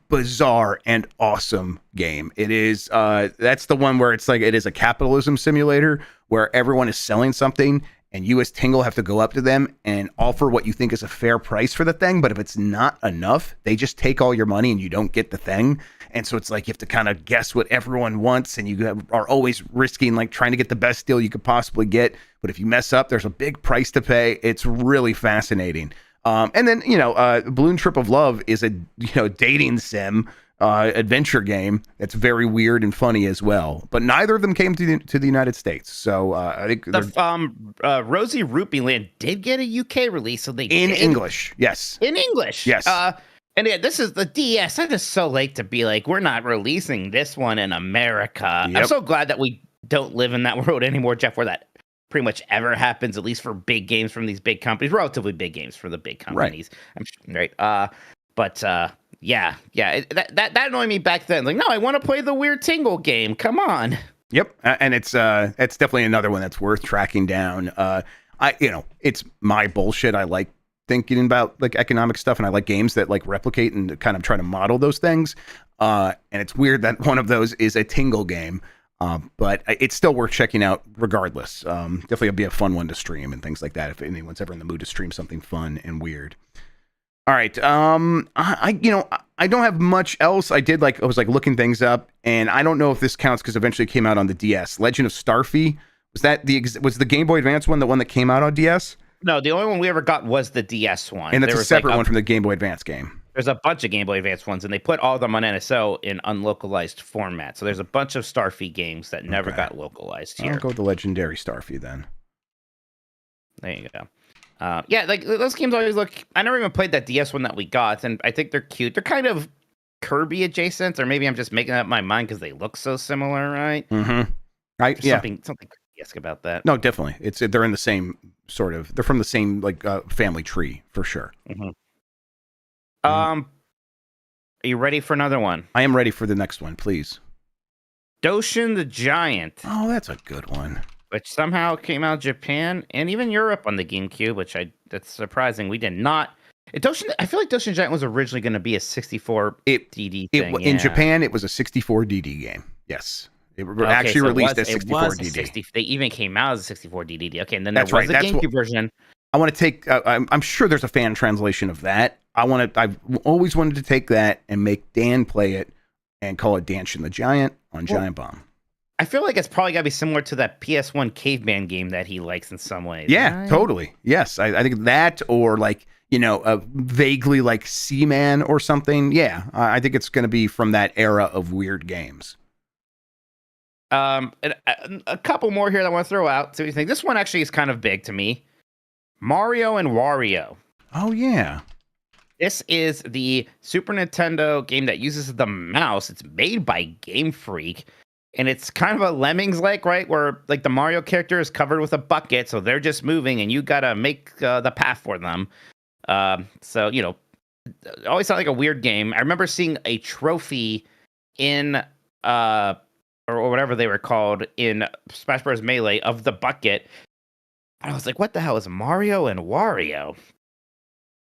bizarre and awesome game. It is that's the one where it's like it is a capitalism simulator where everyone is selling something. And you as Tingle have to go up to them and offer what you think is a fair price for the thing. But if it's not enough, they just take all your money and you don't get the thing. And so it's like you have to kind of guess what everyone wants. And you are always risking trying to get the best deal you could possibly get. But if you mess up, there's a big price to pay. It's really fascinating. And then, Balloon Trip of Love is a dating sim adventure game that's very weird and funny as well, but neither of them came to the United States. So I think the Rosy Rupee Land did get a UK release, so English, yes, in English, yes. And yeah, this is the DS. I'm just so late to be like, we're not releasing this one in America. Yep. I'm so glad that we don't live in that world anymore, Jeff, where that pretty much ever happens, at least for big games from these big companies, relatively big games for the big companies. Right. That annoyed me back then. Like, no, I want to play the weird Tingle game. Come on. Yep, and it's definitely another one that's worth tracking down. It's my bullshit. I like thinking about economic stuff, and I like games that replicate and kind of try to model those things. And it's weird that one of those is a Tingle game, but it's still worth checking out regardless. Definitely be a fun one to stream and things like that if anyone's ever in the mood to stream something fun and weird. All right. I don't have much else. I was looking things up, and I don't know if this counts because eventually it came out on the DS. Legend of Starfy, was the Game Boy Advance one the one that came out on DS? No, the only one we ever got was the DS one. And that's a separate one from the Game Boy Advance game. There's a bunch of Game Boy Advance ones, and they put all of them on NSO in unlocalized format. So there's a bunch of Starfy games that never got localized here. I'll go with the legendary Starfy then. There you go. Yeah, like those games always look. I never even played that DS one that we got, and I think they're cute. They're kind of Kirby adjacent, or maybe I'm just making up my mind because they look so similar, right? Mm-hmm. Something Kirby-esque about that. No, definitely. They're in the same sort of. They're from the same family tree for sure. Mm-hmm. Are you ready for another one? I am ready for the next one, please. Doshin the Giant. Oh, that's a good one. Which somehow came out of Japan and even Europe on the GameCube, that's surprising. We did not. I feel like Doshin Giant was originally going to be a 64 DD thing. In Japan, it was a 64 DD game. Yes. It actually released as 64 DD. They even came out as a 64 DD. Okay, and then there was a GameCube version. I want to take. I'm sure there's a fan translation of that. I've always wanted to take that and make Dan play it and call it Danshin the Giant on Giant Bomb. I feel like it's probably got to be similar to that PS1 Caveman game that he likes in some ways. Yeah, right? Totally. Yes, I think that, or vaguely like Seaman or something. Yeah, I think it's going to be from that era of weird games. And a couple more here that I want to throw out. So you think this one actually is kind of big to me. Mario and Wario. Oh yeah. This is the Super Nintendo game that uses the mouse. It's made by Game Freak. And it's kind of a Lemmings-like, right? Where like the Mario character is covered with a bucket, so they're just moving, and you gotta make the path for them. So it always sounded like a weird game. I remember seeing a trophy in or whatever they were called in Smash Bros. Melee of the bucket. And I was like, what the hell is Mario and Wario?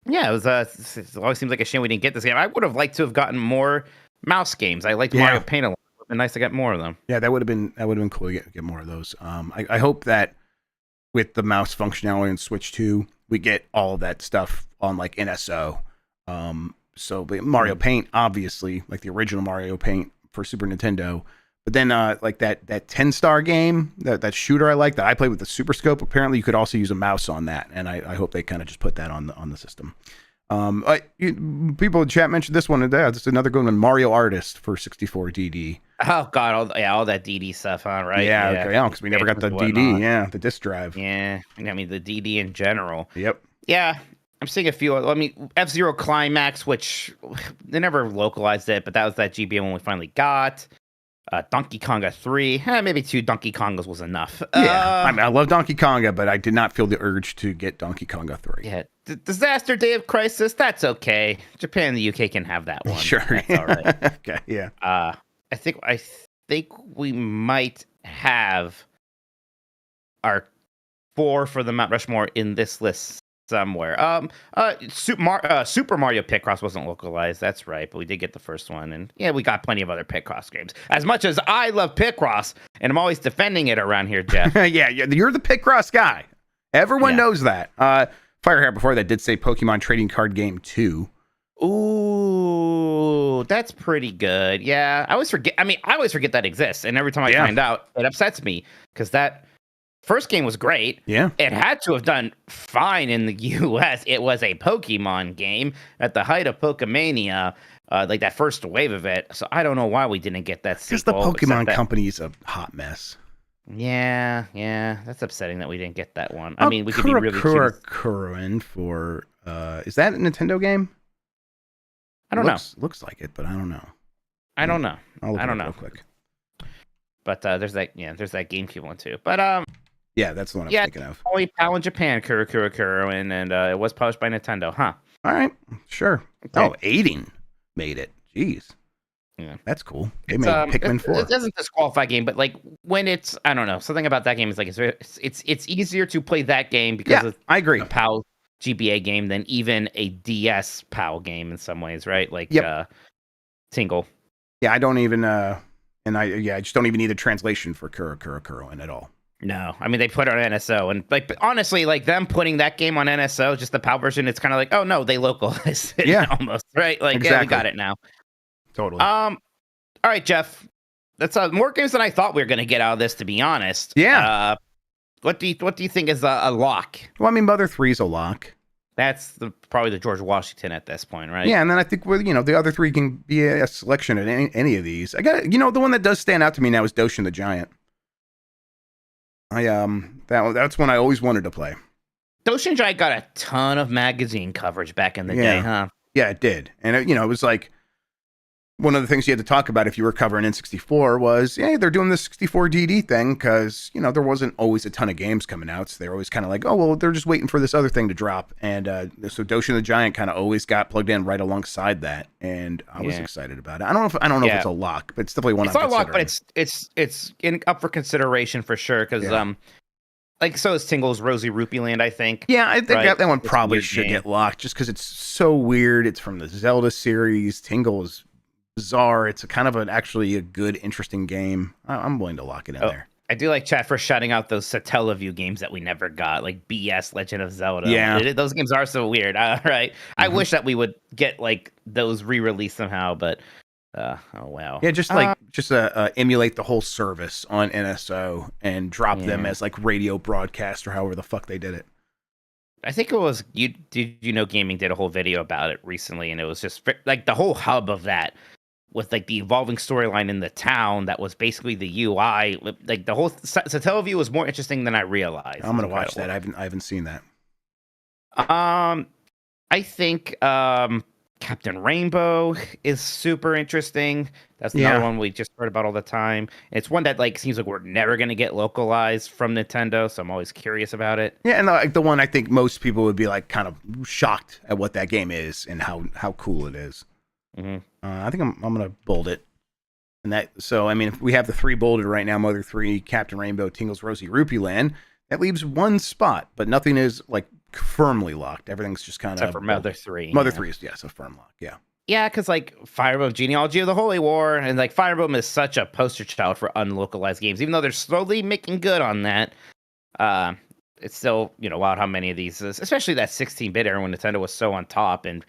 Yeah, it was. It always seems like a shame we didn't get this game. I would have liked to have gotten more mouse games. I liked Mario Paint a lot. Been nice to get more of them. Yeah, that would have been cool to get more of those. I hope that with the mouse functionality in Switch 2, we get all of that stuff on like NSO. So Mario Paint, obviously, like the original Mario Paint for Super Nintendo. But then like that 10-star game, that shooter I like that I played with the Super Scope. Apparently, you could also use a mouse on that, and I hope they kind of just put that on the system. People in chat mentioned this one. It's another good one. Mario Artist for 64 DD. Oh God, all that DD stuff, huh? Right? Yeah, because we never got the DD. Yeah, the disc drive. Yeah, I mean the DD in general. Yep. Yeah, I'm seeing a few. I mean, F-Zero Climax, which they never localized it, but that was that GBA one we finally got. Donkey Konga 3, maybe 2 Donkey Kongas was enough. Yeah, I love Donkey Konga, but I did not feel the urge to get Donkey Konga 3. Yeah, Disaster Day of Crisis, that's okay. Japan and the UK can have that one. Sure, that's all right. Okay, yeah. I think we might have our 4 for the Mount Rushmore in this list somewhere. Super Mario Picross wasn't localized, that's right, but we did get the first one, and yeah, we got plenty of other Picross games. As much as I love Picross, and I'm always defending it around here, Jeff. yeah, you're the Picross guy. Everyone knows that. Firehair before that did say Pokemon Trading Card Game 2. Ooh, that's pretty good. Yeah, I always forget that exists, and every time I find out, it upsets me because that first game was great. Yeah. It had to have done fine in the US. It was a Pokemon game at the height of Pokemania, like that first wave of it. So I don't know why we didn't get that sequel. Because the Pokemon company is a hot mess. Yeah. That's upsetting that we didn't get that one. I mean, we could be really Kurokurin for is that a Nintendo game? I don't know. Looks like it, but I don't know. I don't know. I'll look I don't it know. real quick. But there's that GameCube one too. But yeah, that's the one I'm thinking of. Only PAL in Japan, Kurokurin, and it was published by Nintendo, huh? All right, sure. Okay. Oh, Aiding made it. Jeez. Yeah. That's cool. They made Pikmin 4. It doesn't disqualify game, but like when it's, I don't know, something about that game is like it's easier to play that game because I agree. A PAL GBA game than even a DS PAL game in some ways, right? Like Tingle. Yeah, I don't even I just don't even need a translation for Kurokurin at all. No, I mean they put it on NSO, and like honestly, like them putting that game on NSO, just the PAL version, it's kind of like, oh no, they localized it almost, right? Like exactly. We got it now. Totally. All right, Jeff. That's more games than I thought we were going to get out of this, to be honest. Yeah. What do you think is a lock? Well, I mean, Mother 3's a lock. That's probably the George Washington at this point, right? Yeah, and then I think the other three can be a selection at any of these. I got the one that does stand out to me now is Doshin the Giant. That's one I always wanted to play. Doshin Giant got a ton of magazine coverage back in the day, huh? Yeah, it did, and it was like one of the things you had to talk about if you were covering N64 was, they're doing this 64 DD thing because, there wasn't always a ton of games coming out. So they were always kind of like, oh, well, they're just waiting for this other thing to drop. And so Doshin the Giant kind of always got plugged in right alongside that. And I was excited about it. I don't know if it's a lock, but it's definitely one I'm considering. It's not a lock, but it's up for consideration for sure. Because, so is Tingle's Rosy Rupee Land, I think. Yeah, I think that one probably should get locked just because it's so weird. It's from the Zelda series. Tingle is bizarre. It's actually a good, interesting game. I'm willing to lock it in there. I do like chat for shouting out those Satellaview games that we never got, like BS Legend of Zelda. Yeah, those games are so weird. Right, I wish that we would get like those re-released somehow, but oh wow. Yeah, just emulate the whole service on NSO and drop them as like radio broadcast or however the fuck they did it. I think it was Gaming did a whole video about it recently, and it was just like the whole hub of that. With like the evolving storyline in the town, that was basically the UI. Like the whole Satellaview was more interesting than I realized. I'm gonna watch that. I haven't seen that. I think Captain Rainbow is super interesting. That's another one we just heard about all the time. And it's one that like seems like we're never gonna get localized from Nintendo, so I'm always curious about it. Yeah, and the one I think most people would be like kind of shocked at what that game is and how cool it is. Mm-hmm. I think I'm gonna bold it, and if we have the 3 bolded right now, Mother 3, Captain Rainbow, Tingle's Rosy Rupee Land, that leaves one spot, but nothing is like firmly locked. Everything's just kind of except for Mother 3. Mother 3 is a firm lock. Yeah, because like Fire Emblem Genealogy of the Holy War, and like Fire Emblem is such a poster child for unlocalized games, even though they're slowly making good on that. It's still wild how many of these, especially that 16-bit era when Nintendo was so on top and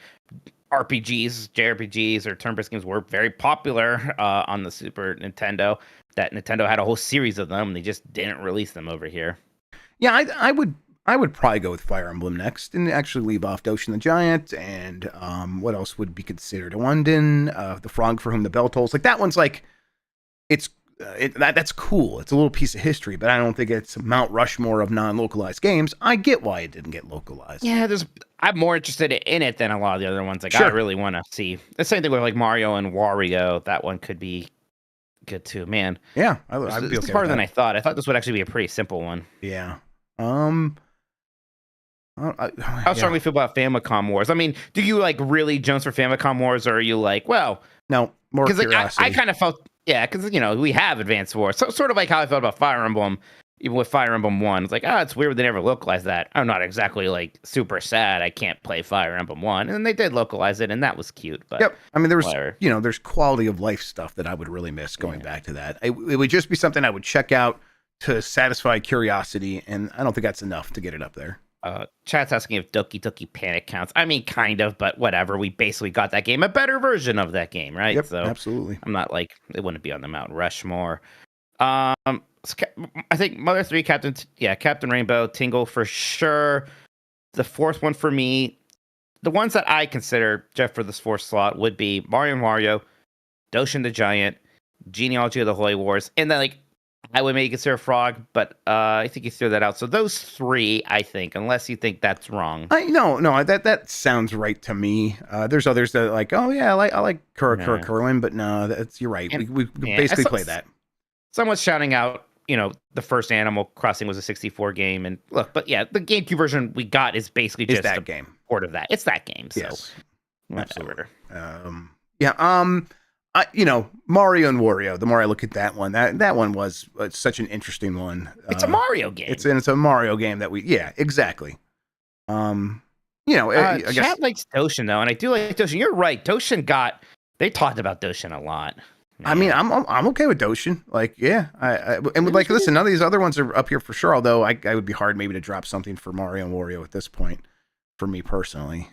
RPGs, JRPGs, or turn-based games were very popular on the Super Nintendo. That Nintendo had a whole series of them. They just didn't release them over here. Yeah, I would probably go with Fire Emblem next, and actually leave off Doshin the Giant. And what else would be considered? London, the Frog for Whom the Bell Tolls. Like that one's like, that's cool. It's a little piece of history, but I don't think it's Mount Rushmore of non-localized games. I get why it didn't get localized. Yeah, I'm more interested in it than a lot of the other ones. Like, sure. I really want to see the same thing with like Mario and Wario. That one could be good too, man. Yeah, it's harder than I thought. I thought this would actually be a pretty simple one. Yeah. How strongly feel about Famicom Wars? I mean, do you like really Jones for Famicom Wars, or are you like, well, no, more curiosity? Like, I kind of felt. Yeah, because we have Advanced Wars. So sort of like how I felt about Fire Emblem, even with Fire Emblem 1. It's like, it's weird they never localized that. I'm not exactly like super sad I can't play Fire Emblem 1. And they did localize it, and that was cute. But yep. I mean, there's quality of life stuff that I would really miss going back to that. It would just be something I would check out to satisfy curiosity, and I don't think that's enough to get it up there. Chat's asking if Doki Doki Panic counts. I mean, kind of, but whatever. We basically got that game, a better version of that game, right? Yep, so absolutely. I'm not like, it wouldn't be on the Mount Rushmore. I think Mother 3, Captain Rainbow, Tingle for sure. The fourth one for me, the ones that I consider, Jeff, for this fourth slot would be Mario and Wario, Doshin the Giant, Genealogy of the Holy Wars, and then like I would maybe consider Frog, but I think you threw that out. So those 3, I think, unless you think that's wrong. No, that sounds right to me. There's others that are like, oh yeah, I like Kerwin, but no, you're right. We basically play that. Someone's shouting out, the first Animal Crossing was a 64 game, and look, but yeah, the GameCube version we got is basically just that game. Port of that. It's that game. So yes, whatever. Mario and Wario. The more I look at that one, that one was such an interesting one. It's a Mario game. It's a Mario game that exactly. I guess chat likes Doshin though, and I do like Doshin. You're right. They talked about Doshin a lot. Man. I mean, I'm okay with Doshin. Like, yeah, listen, none of these other ones are up here for sure. Although I would be hard maybe to drop something for Mario and Wario at this point, for me personally.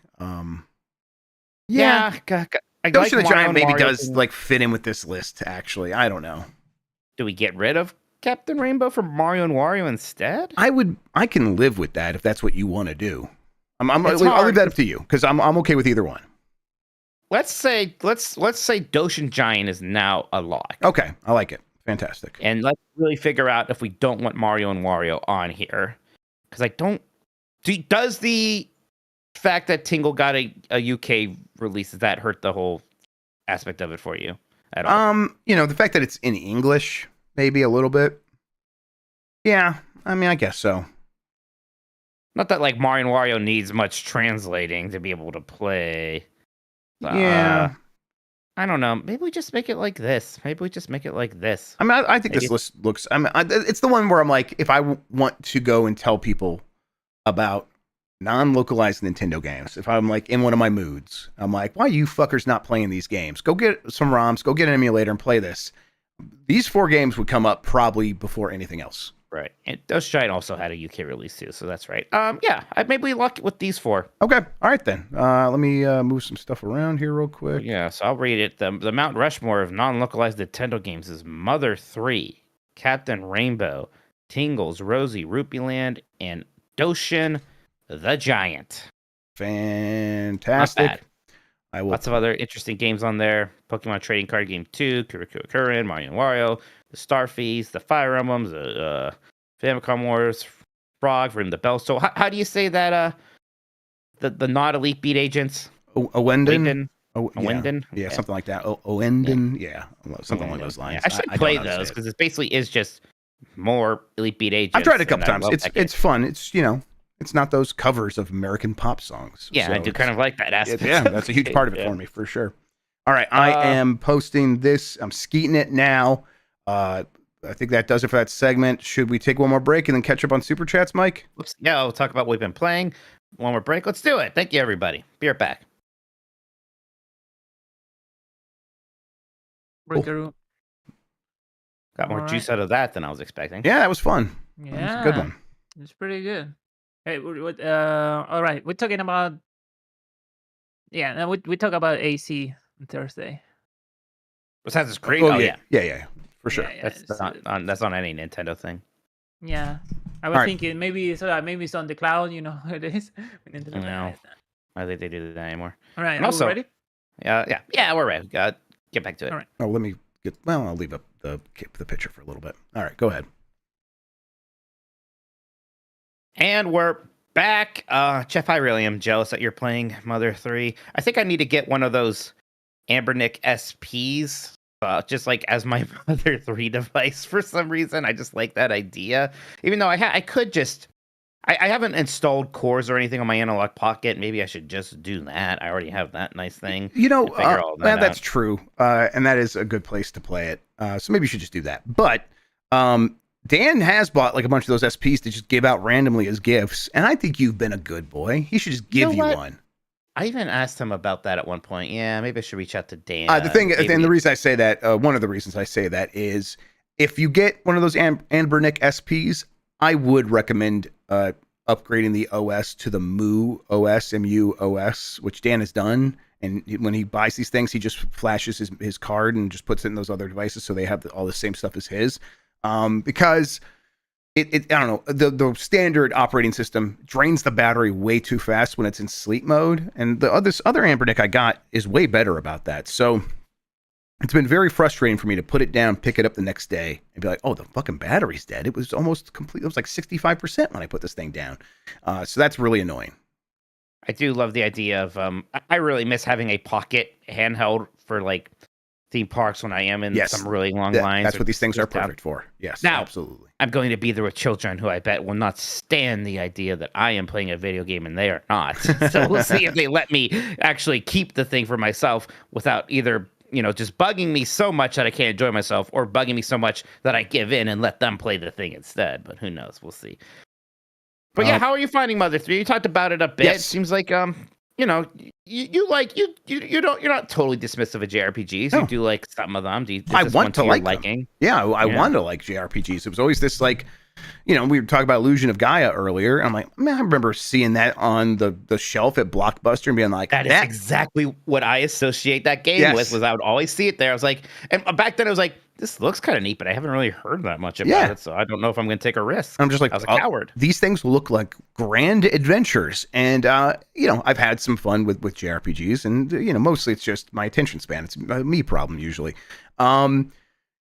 Yeah. Doshin the Giant maybe does like fit in with this list. Actually, I don't know. Do we get rid of Captain Rainbow for Mario and Wario instead? I can live with that if that's what you want to do. I'll leave that up to you because I'm okay with either one. Let's say Doshin Giant is now a lock. Okay, I like it. Fantastic. And let's really figure out if we don't want Mario and Wario on here, because I don't. Does the fact that Tingle got a UK release, does that hurt the whole aspect of it for you at all? The fact that it's in English, maybe a little bit. Yeah, I mean, I guess so. Not that like Mario and Wario needs much translating to be able to play. Yeah. I don't know. Maybe we just make it like this. I mean, I think this list looks. It's the one where I'm like, if I want to go and tell people about non-localized Nintendo games, if I'm like in one of my moods, I'm like, why are you fuckers not playing these games? Go get some ROMs, go get an emulator and play this. These 4 games would come up probably before anything else. Right. And Doshin Giant also had a UK release too, so that's right. Yeah, maybe we lock it with these 4. Okay. All right then. Let me move some stuff around here real quick. Yeah, so I'll read it. The Mount Rushmore of non-localized Nintendo games is Mother 3, Captain Rainbow, Tingles, Rosie, Rupee Land, and Doshin the Giant. Fantastic. Not bad. Lots of other interesting games on there. Pokemon Trading Card Game 2, Kurikurin, Mario and Wario, the Starfies, the Fire Emblems, the Famicom Wars, Frog, Ring the Bell. So how do you say that the not elite beat agents? Owenden? Owenden? Yeah, something like that. Owenden? Yeah, something along those lines. Yeah, I should play those because it basically is just more elite beat agents. I've tried it a couple times. It's fun. It's it's not those covers of American pop songs. Yeah, so I do kind of like that aspect. Yeah, that's a huge part of it for me, for sure. All right, I am posting this. I'm skeeting it now. I think that does it for that segment. Should we take one more break and then catch up on Super Chats, Mike? Oops. Yeah, we'll talk about what we've been playing. One more break. Let's do it. Thank you, everybody. Be right back. Cool. Got more juice out of that than I was expecting. Yeah, that was fun. Yeah, that was a good one. It's pretty good. Hey, all right. We're talking about. Yeah, now we talk about AC on Thursday. Assassin's Creed. Oh yeah, for sure. Yeah, that's on any Nintendo thing. Yeah, I was thinking maybe it's on the cloud. You know how it is. No, I think they do that anymore. All right, and also, ready? Yeah, we're ready. Get back to it. All right. Oh, let me get. Well, I'll leave up the picture for a little bit. All right, go ahead. And we're back. Jeff, I really am jealous that you're playing Mother 3. I think I need to get one of those Ambernick SPs, just like as my Mother 3 device for some reason. I just like that idea. Even though I could just... I haven't installed cores or anything on my Analog Pocket. Maybe I should just do that. I already have that nice thing. That's true. And that is a good place to play it. So maybe you should just do that. But... Dan has bought like a bunch of those SPs to just give out randomly as gifts, and I think you've been a good boy. He should just give you one. I even asked him about that at one point. Yeah, maybe I should reach out to Dan. And the reason I say that, one of the reasons I say that is, if you get one of those Ambernick SPs, I would recommend upgrading the OS to the MU-OS, which Dan has done. And when he buys these things, he just flashes his card and just puts it in those other devices, so they have all the same stuff as his. Because I don't know, the standard operating system drains the battery way too fast when it's in sleep mode, and this other Ambernick I got is way better about that. So it's been very frustrating for me to put it down, pick it up the next day, and be like, oh, the fucking battery's dead. It was almost complete. It was like 65% when I put this thing down. So that's really annoying. I do love the idea of I really miss having a pocket handheld for like theme parks when I am in some really long lines. That's what these things are perfect for. Yes, now, absolutely. I'm going to be there with children who I bet will not stand the idea that I am playing a video game and they are not. So we'll see if they let me actually keep the thing for myself without either, just bugging me so much that I can't enjoy myself, or bugging me so much that I give in and let them play the thing instead. But who knows? We'll see. But how are you finding Mother 3? You talked about it a bit. Yes. It seems like you're not totally dismissive of JRPGs. No. You do like some of them. I want to like liking. Yeah, I want to like JRPGs. It was always this like, we were talking about Illusion of Gaia earlier. I'm like, man, I remember seeing that on the shelf at Blockbuster and being like, that is exactly what I associate that game with. Was I would always see it there. I was like, and back then I was like, this looks kind of neat, but I haven't really heard that much about it, so I don't know if I'm going to take a risk. I'm just like, I was a coward. These things look like grand adventures, and I've had some fun with JRPGs, and mostly it's just my attention span. It's a me problem usually.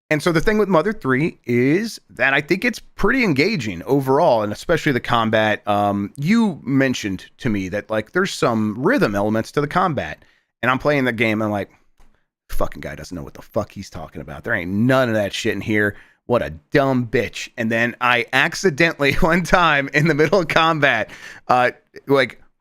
And so the thing with Mother 3 is that I think it's pretty engaging overall, and especially the combat. You mentioned to me that like there's some rhythm elements to the combat, and I'm playing the game and I'm like, fucking guy doesn't know what the fuck he's talking about. There ain't none of that shit in here. What a dumb bitch. And then I accidentally one time in the middle of combat,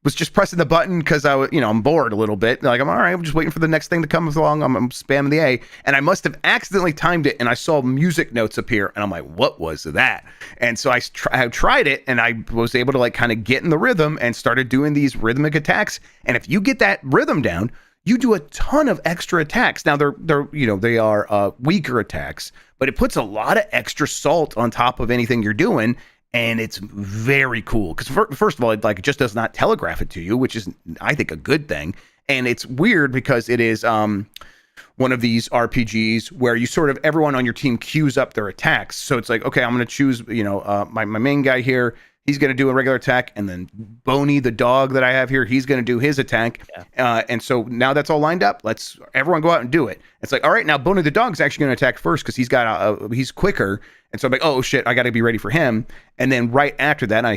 was just pressing the button because I'm bored a little bit. Like, I'm all right, I'm just waiting for the next thing to come along. I'm spamming the A, and I must have accidentally timed it, and I saw music notes appear, and I'm like, what was that? And so I tried it, and I was able to like kind of get in the rhythm and started doing these rhythmic attacks. And if you get that rhythm down, you do a ton of extra attacks. Now they are weaker attacks, but it puts a lot of extra salt on top of anything you're doing. And it's very cool because first of all, it just does not telegraph it to you, which is, I think, a good thing. And it's weird because it is one of these RPGs where you sort of everyone on your team queues up their attacks. So it's like, okay, I'm going to choose, my main guy here. He's going to do a regular attack, and then Boney, the dog that I have here, he's going to do his attack. Yeah. And so now that's all lined up. Let's everyone go out and do it. It's like, all right, now Boney the dog's actually going to attack first because he's quicker. And so I'm like, oh shit, I got to be ready for him. And then right after that, I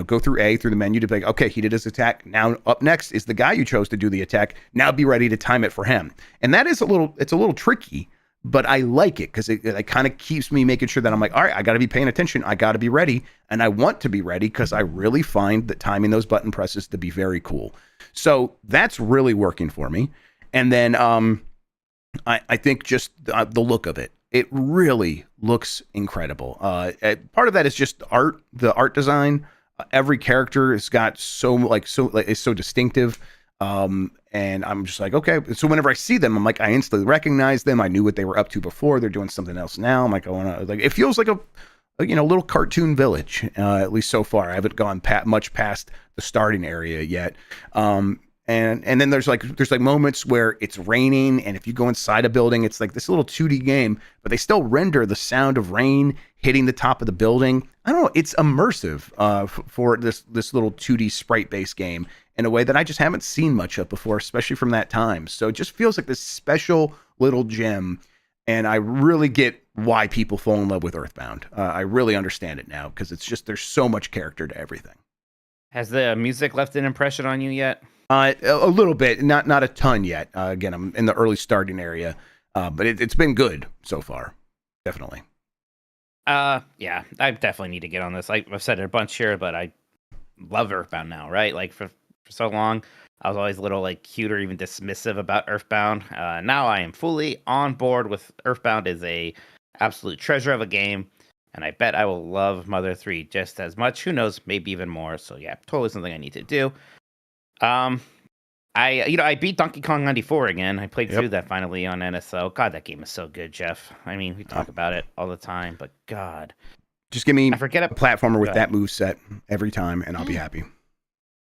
go through the menu to be like, okay, he did his attack. Now up next is the guy you chose to do the attack. Now be ready to time it for him. And that is a little tricky. But I like it because it kind of keeps me making sure that I'm like, all right, I got to be paying attention. I got to be ready. And I want to be ready because I really find that timing those button presses to be very cool. So that's really working for me. And then I think just the look of it. It really looks incredible. Part of that is just the art design. Every character has got is so distinctive. And I'm just like, okay. So whenever I see them, I'm like, I instantly recognize them. I knew what they were up to before. They're doing something else now. I'm like, it feels like a little cartoon village, at least so far. I haven't gone much past the starting area yet. And then there's moments where it's raining, and if you go inside a building, it's like this little 2D game, but they still render the sound of rain hitting the top of the building. I don't know. It's immersive for this little 2D sprite-based game in a way that I just haven't seen much of before, especially from that time. So it just feels like this special little gem, and I really get why people fall in love with Earthbound. I really understand it now because it's just there's so much character to everything. Has the music left an impression on you yet? A little bit, not a ton yet. Again, I'm in the early starting area, but it's been good so far, definitely. Yeah, I definitely need to get on this. I've said it a bunch here, but I love Earthbound now, right? Like for so long, I was always a little like cute or even dismissive about Earthbound. Now I am fully on board with Earthbound as a absolute treasure of a game, and I bet I will love Mother 3 just as much. Who knows, maybe even more. So yeah, totally something I need to do. I beat Donkey Kong 94 again. I played through that finally on NSO. God, that game is so good, Jeff. I mean, we talk about it all the time, but God. Just give me a platformer with that move set every time, and I'll be happy.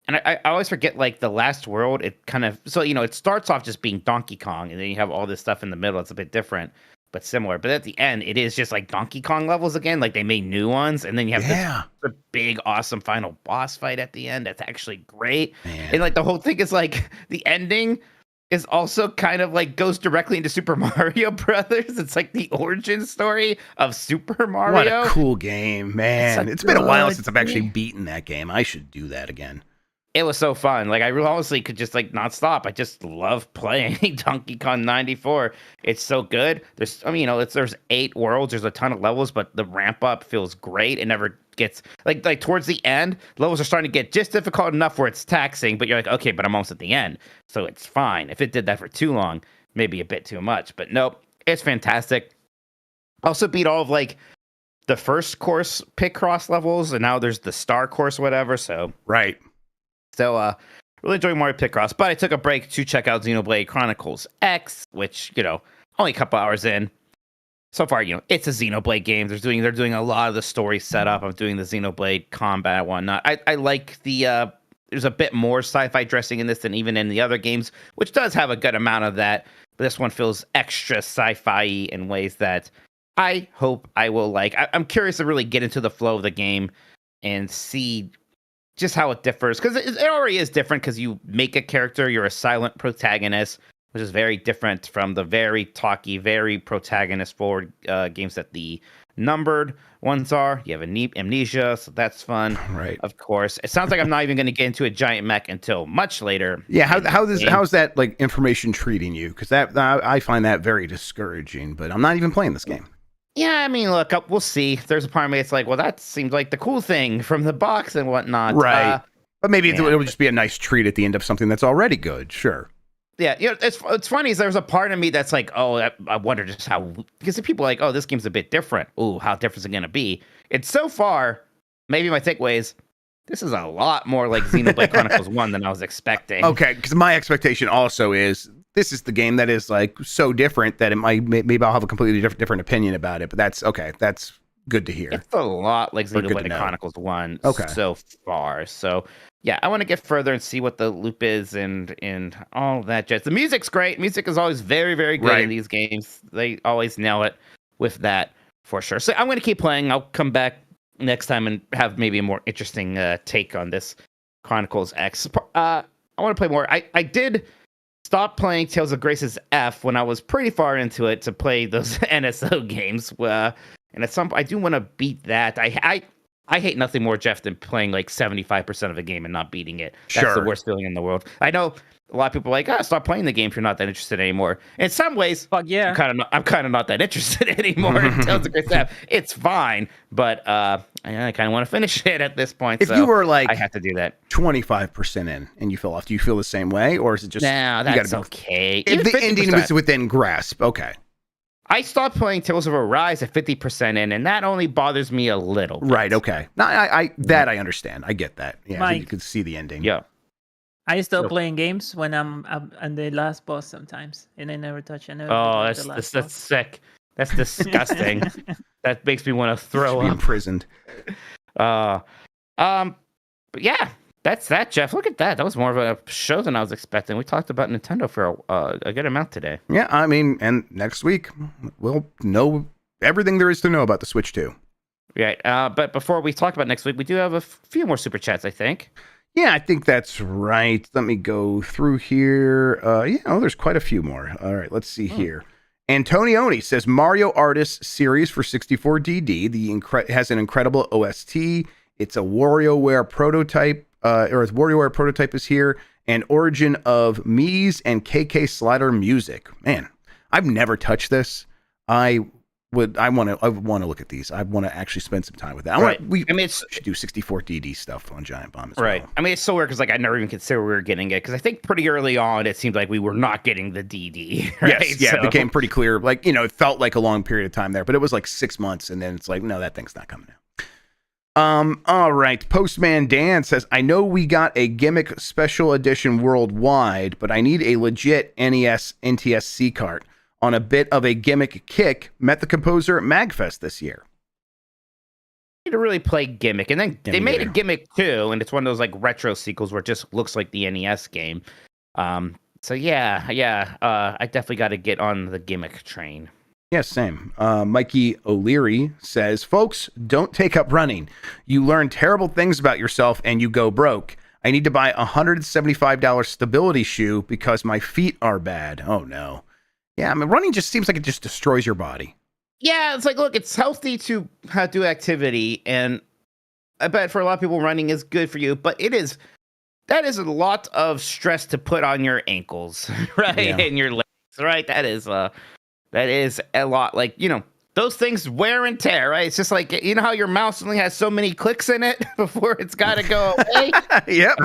And I always forget, like, the last world, it kind of... So, it starts off just being Donkey Kong, and then you have all this stuff in the middle. It's a bit different, but similar. But at the end, it is just, like, Donkey Kong levels again. Like, they made new ones, and then you have this big, awesome final boss fight at the end. That's actually great. Man. And, like, the whole thing is, like, the ending is also kind of, like, goes directly into Super Mario Brothers. It's, like, the origin story of Super Mario. What a cool game, man. It's been a while since I've actually beaten that game. I should do that again. It was so fun. Like, I honestly could just, like, not stop. I just love playing Donkey Kong 94. It's so good. There's 8 worlds. There's a ton of levels, but the ramp up feels great. It never gets, like towards the end, levels are starting to get just difficult enough where it's taxing, but you're like, okay, but I'm almost at the end. So it's fine. If it did that for too long, maybe a bit too much. But nope, it's fantastic. Also beat all of, like, the first course Picross levels, and now there's the star course, whatever. So right. So, really enjoying Mario Picross, but I took a break to check out Xenoblade Chronicles X, which, only a couple hours in. So far, it's a Xenoblade game. They're doing a lot of the story setup. I'm doing the Xenoblade combat and whatnot. I like there's a bit more sci-fi dressing in this than even in the other games, which does have a good amount of that. This one feels extra sci-fi in ways that I hope I will like. I'm curious to really get into the flow of the game and see just how it differs, because it already is different, because you make a character, you're a silent protagonist, which is very different from the very talky, very protagonist-forward games that the numbered ones are. You have amnesia, so that's fun. Right. Of course. It sounds like I'm not even going to get into a giant mech until much later. Yeah, how's that like information treating you? Because I find that very discouraging, but I'm not even playing this game. Yeah, I mean, look, we'll see. There's a part of me that's like, well, that seems like the cool thing from the box and whatnot. Right. But maybe it would just be a nice treat at the end of something that's already good. Sure. Yeah, it's funny is there's a part of me that's like, oh, I wonder just how, because people are like, oh, this game's a bit different. Ooh, how different is it going to be? It's so far, maybe my takeaway is, this is a lot more like Xenoblade Chronicles 1 than I was expecting. Okay, because my expectation also is, this is the game that is like so different that it maybe I'll have a completely different opinion about it, but that's okay. That's good to hear. It's a lot like Xenoblade Chronicles 1 so far. So yeah, I want to get further and see what the loop is and all that jazz. The music's great. Music is always very, very good in these games. They always nail it with that for sure. So I'm going to keep playing. I'll come back next time and have maybe a more interesting take on this Chronicles X. I want to play more. I did stop playing Tales of Grace's F when I was pretty far into it to play those NSO games. And at some point, I do want to beat that. I hate nothing more, Jeff, than playing like 75% of a game and not beating it. That's the worst feeling in the world. I know a lot of people are like, stop playing the game if you're not that interested anymore. In some ways, fuck yeah, I'm kind of not that interested anymore in Tales of Grace F. It's fine, but I kind of want to finish it at this point. If you were like, I have to do that. 25% in and you fell off, do you feel the same way, or is it just no? That's okay. If the ending was within grasp, okay. I stopped playing Tales of Arise at 50% in, and that only bothers me a little bit. Right, okay. No, I understand. I get that. Yeah, Mike, so you could see the ending. Yeah. I stop playing games when I'm on the last boss sometimes, and I never touch it. That's sick. That's disgusting. That makes me want to throw up. Be imprisoned. But yeah, that's that, Jeff. Look at that. That was more of a show than I was expecting. We talked about Nintendo for a good amount today. Yeah, I mean, and next week we'll know everything there is to know about the Switch 2. Right. But before we talk about next week, we do have a few more super chats, I think. Yeah, I think that's right. Let me go through here. There's quite a few more. All right, let's see here. Antonioni says Mario Artist series for 64DD. Has an incredible OST. It's a WarioWare prototype, WarioWare prototype is here, and origin of Mii's and KK Slider music. Man, I've never touched this. I want to look at these. I want to actually spend some time with that. We should do 64DD stuff on Giant Bomb as well. I mean, it's so weird because I never even considered we were getting it, because I think pretty early on it seemed like we were not getting the DD. Right? Yes, yeah, it became pretty clear. Like, it felt like a long period of time there, but it was like 6 months, and then it's like, no, that thing's not coming out. All right. Postman Dan says, I know we got a gimmick special edition worldwide, but I need a legit NES NTSC cart. On a bit of a gimmick kick, met the composer at MagFest this year. To really play gimmick, and then they made a gimmick too, and it's one of those like retro sequels where it just looks like the NES game. So I definitely got to get on the gimmick train. Yeah, same. Mikey O'Leary says, folks, don't take up running. You learn terrible things about yourself and you go broke. I need to buy a $175 stability shoe because my feet are bad. Oh no. Yeah, I mean, running just seems like it just destroys your body. Yeah, it's like, look, it's healthy to do activity, and I bet for a lot of people running is good for you, but that is a lot of stress to put on your ankles, right? Yeah. And your legs, right? That is a lot. Like, those things wear and tear, right? It's just like, how your mouse only has so many clicks in it before it's got to go away? Yep.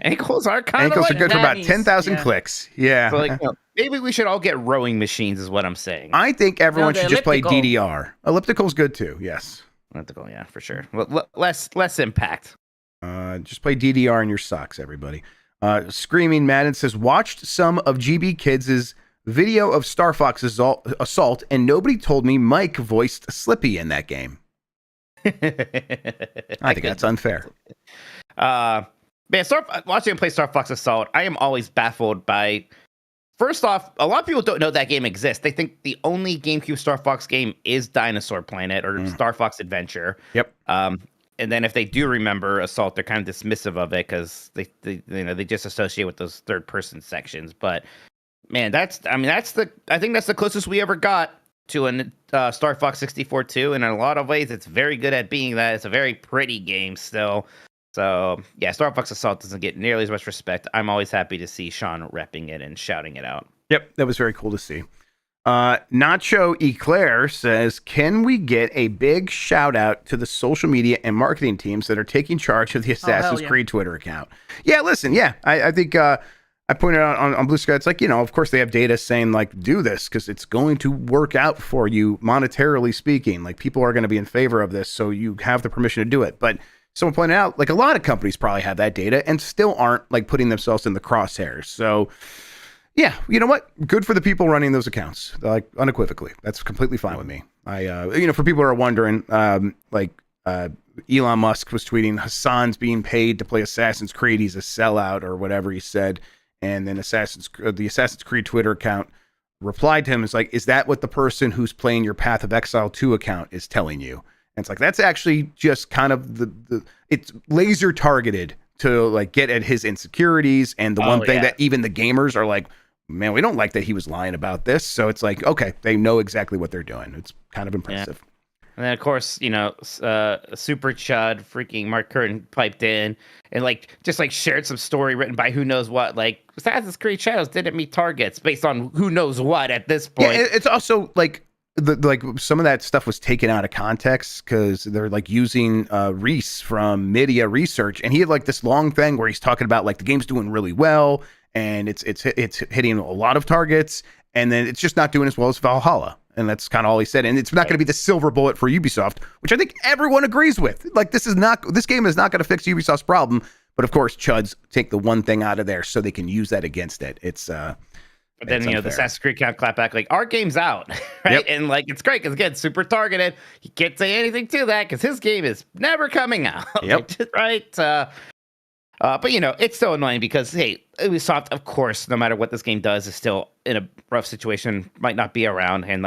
Ankles are kind of Ankles are good for about 10,000 clicks. Yeah. So maybe we should all get rowing machines is what I'm saying. I think everyone should just play DDR. Elliptical's good too, yes. Elliptical, yeah, for sure. Less impact. Just play DDR in your socks, everybody. Screaming Madden says, watched some of GB Kids' video of Star Fox Assault, and nobody told me Mike voiced Slippy in that game. I think that's unfair. Man, watching him play Star Fox Assault, I am always baffled by first off, a lot of people don't know that game exists. They think the only GameCube Star Fox game is Dinosaur Planet or Star Fox Adventure. Yep. And then if they do remember Assault, they're kind of dismissive of it because they just associate with those third person sections. But man, I think that's the closest we ever got to a Star Fox 64 2. And in a lot of ways, it's very good at being that. It's a very pretty game still. So yeah, Star Fox Assault doesn't get nearly as much respect. I'm always happy to see Sean repping it and shouting it out. Yep, that was very cool to see. Nacho Eclair says, can we get a big shout out to the social media and marketing teams that are taking charge of the Assassin's Creed Twitter account? Yeah, listen, I think I pointed out on Blue Sky, it's like, of course they have data saying like, do this because it's going to work out for you monetarily speaking. Like people are going to be in favor of this, so you have the permission to do it. But someone pointed out, like a lot of companies probably have that data and still aren't like putting themselves in the crosshairs. So yeah, you know what? Good for the people running those accounts, like unequivocally. That's completely fine with me. For people who are wondering, Elon Musk was tweeting, Hassan's being paid to play Assassin's Creed. He's a sellout or whatever he said. And then the Assassin's Creed Twitter account replied to him, is that what the person who's playing your Path of Exile 2 account is telling you? And it's like, that's actually just kind of it's laser targeted to like get at his insecurities. And the one thing that even the gamers are like, man, we don't like that he was lying about this. So it's like, okay, they know exactly what they're doing. It's kind of impressive. Yeah. And then, of course, Super Chud, freaking Mark Curtin piped in and just shared some story written by who knows what. Like, Assassin's Creed Shadows didn't meet targets based on who knows what at this point. Yeah, it's also like some of that stuff was taken out of context because they're like using Reese from Media Research, and he had like this long thing where he's talking about like the game's doing really well and it's hitting a lot of targets, and then it's just not doing as well as Valhalla. And that's kind of all he said. And it's not going to be the silver bullet for Ubisoft, which I think everyone agrees with. Like this game is not going to fix Ubisoft's problem. But of course, Chuds take the one thing out of there so they can use that against it. It's But then, the Assassin's Creed count clap back, like, our game's out, right? Yep. And, it's great because, again, super targeted. You can't say anything to that because his game is never coming out, yep. Right? But, it's so annoying because, hey, Ubisoft, of course, no matter what this game does, is still in a rough situation, might not be around, and,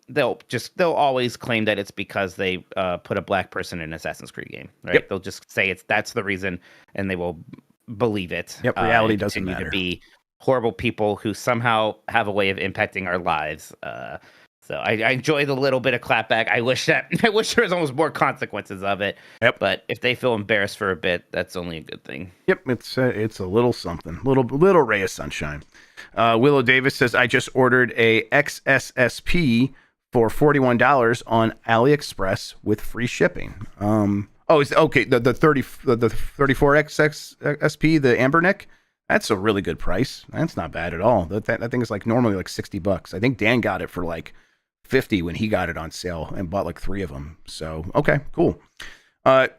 they'll always claim that it's because they put a black person in an Assassin's Creed game, right? Yep. They'll just say that's the reason, and they will believe it. Yep, reality doesn't matter. To be horrible people who somehow have a way of impacting our lives. So I enjoy the little bit of clapback. I wish there was almost more consequences of it. Yep. But if they feel embarrassed for a bit, that's only a good thing. Yep. It's a little something, little ray of sunshine. Willow Davis says, I just ordered a XSSP for $41 on AliExpress with free shipping. It's okay. The 34XSP, the Amberneck. That's a really good price. That's not bad at all. That thing is normally $60. I think Dan got it for $50 when he got it on sale and bought 3 of them. So, okay, cool.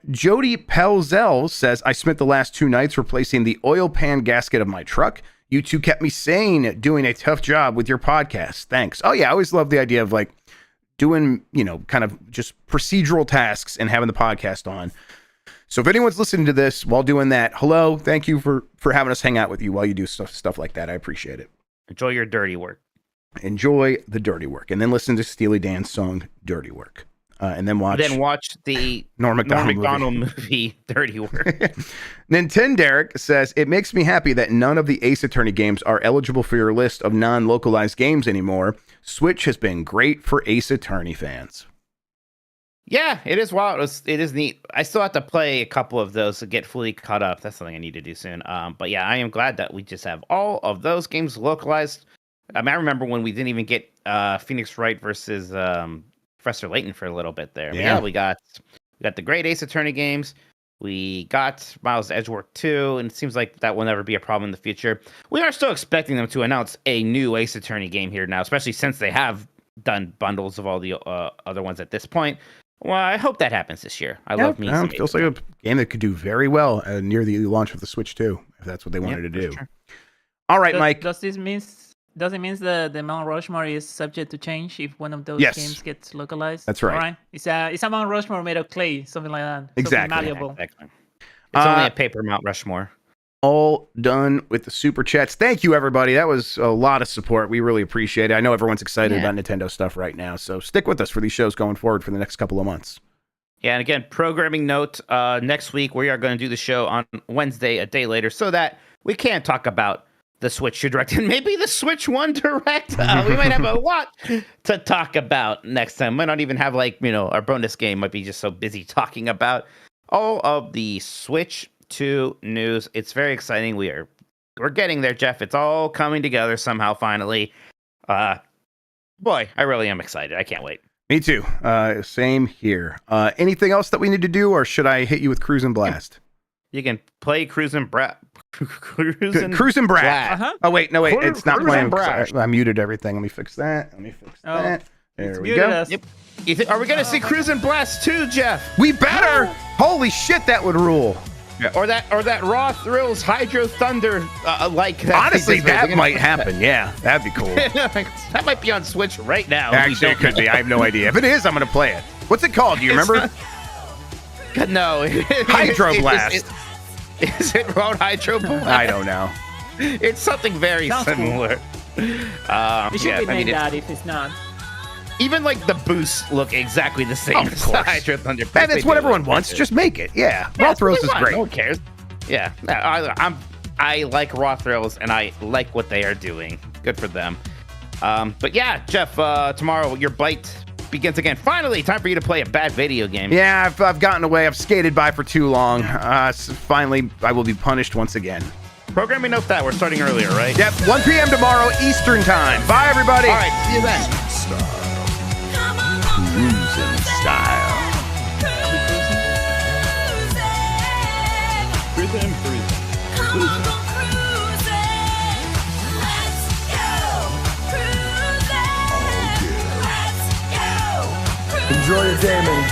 Jody Pelzel says, I spent the last 2 nights replacing the oil pan gasket of my truck. You two kept me sane doing a tough job with your podcast. Thanks. Oh yeah, I always love the idea of doing, kind of just procedural tasks and having the podcast on. So if anyone's listening to this while doing that, hello, thank you for having us hang out with you while you do stuff like that. I appreciate it. Enjoy your dirty work. Enjoy the dirty work. And then listen to Steely Dan's song, Dirty Work. And then watch the Norm Macdonald movie, Dirty Work. Nintenderic says, it makes me happy that none of the Ace Attorney games are eligible for your list of non-localized games anymore. Switch has been great for Ace Attorney fans. Yeah, it is wild. It is neat. I still have to play a couple of those to get fully caught up. That's something I need to do soon. But yeah, I am glad that we just have all of those games localized. I remember when we didn't even get Phoenix Wright versus Professor Layton for a little bit there. Yeah, we got the great Ace Attorney games. We got Miles Edgeworth 2, and it seems like that will never be a problem in the future. We are still expecting them to announce a new Ace Attorney game here now, especially since they have done bundles of all the other ones at this point. Well, I hope that happens this year. I love me. It feels like a game that could do very well near the launch of the Switch 2, if that's what they wanted to do. Sure. All right, Mike. Does it mean the Mount Rushmore is subject to change if one of those games gets localized? That's right. All right. It's a Mount Rushmore made of clay, something like that. Exactly. Malleable. Exactly. It's only a paper Mount Rushmore. all done with the super chats. Thank you, everybody. That was a lot of support. We really appreciate it. I know everyone's excited about Nintendo stuff right now, so stick with us for these shows going forward for the next couple of months. Yeah, and again, programming note, next week we are going to do the show on Wednesday, a day later, so that we can talk about the Switch 2 Direct and maybe the Switch 1 Direct. We might have a lot to talk about next time. Might not even have, our bonus game. Might be just so busy talking about all of the Switch 2 news. It's very exciting. We're getting there, Jeff. It's all coming together somehow finally. Boy, I really am excited. I can't wait. Me too. Same here. Anything else that we need to do, or should I hit you with Cruise and Blast? You can play Cruise and Blast. Uh-huh. Oh, wait. No, wait. It's not playing. I muted everything. Let me fix that. There we go. Yep. Are we going to see Cruise and Blast too, Jeff? We better. Holy shit, that would rule. Yeah. Or that Raw Thrills Hydro Thunder honestly, that might happen. Yeah, that'd be cool. That might be on Switch right now. Actually, it could be. I have no idea. If it is, I'm going to play it. What's it called? Do you remember? No. Hydro Blast. Is it Road Hydro Blast? I don't know. It's something very similar. Cool. It should be named that if it's not. Even the boosts look exactly the same as the Hydro Thunder. And it's what everyone wants. Just make it. Yeah. Raw Thrills is great. No one cares. Yeah. I like Raw Thrills, and I like what they are doing. Good for them. But yeah, Jeff, tomorrow your bite begins again. Finally, time for you to play a bad video game. Yeah, I've gotten away. I've skated by for too long. So finally, I will be punished once again. Programming note that we're starting earlier, right? Yep, 1 p.m. tomorrow, Eastern time. Bye, everybody. All right, see you then. Cruising style. Enjoy your day, man.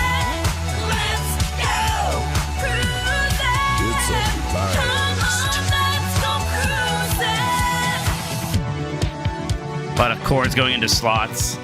A lot of chords going into slots.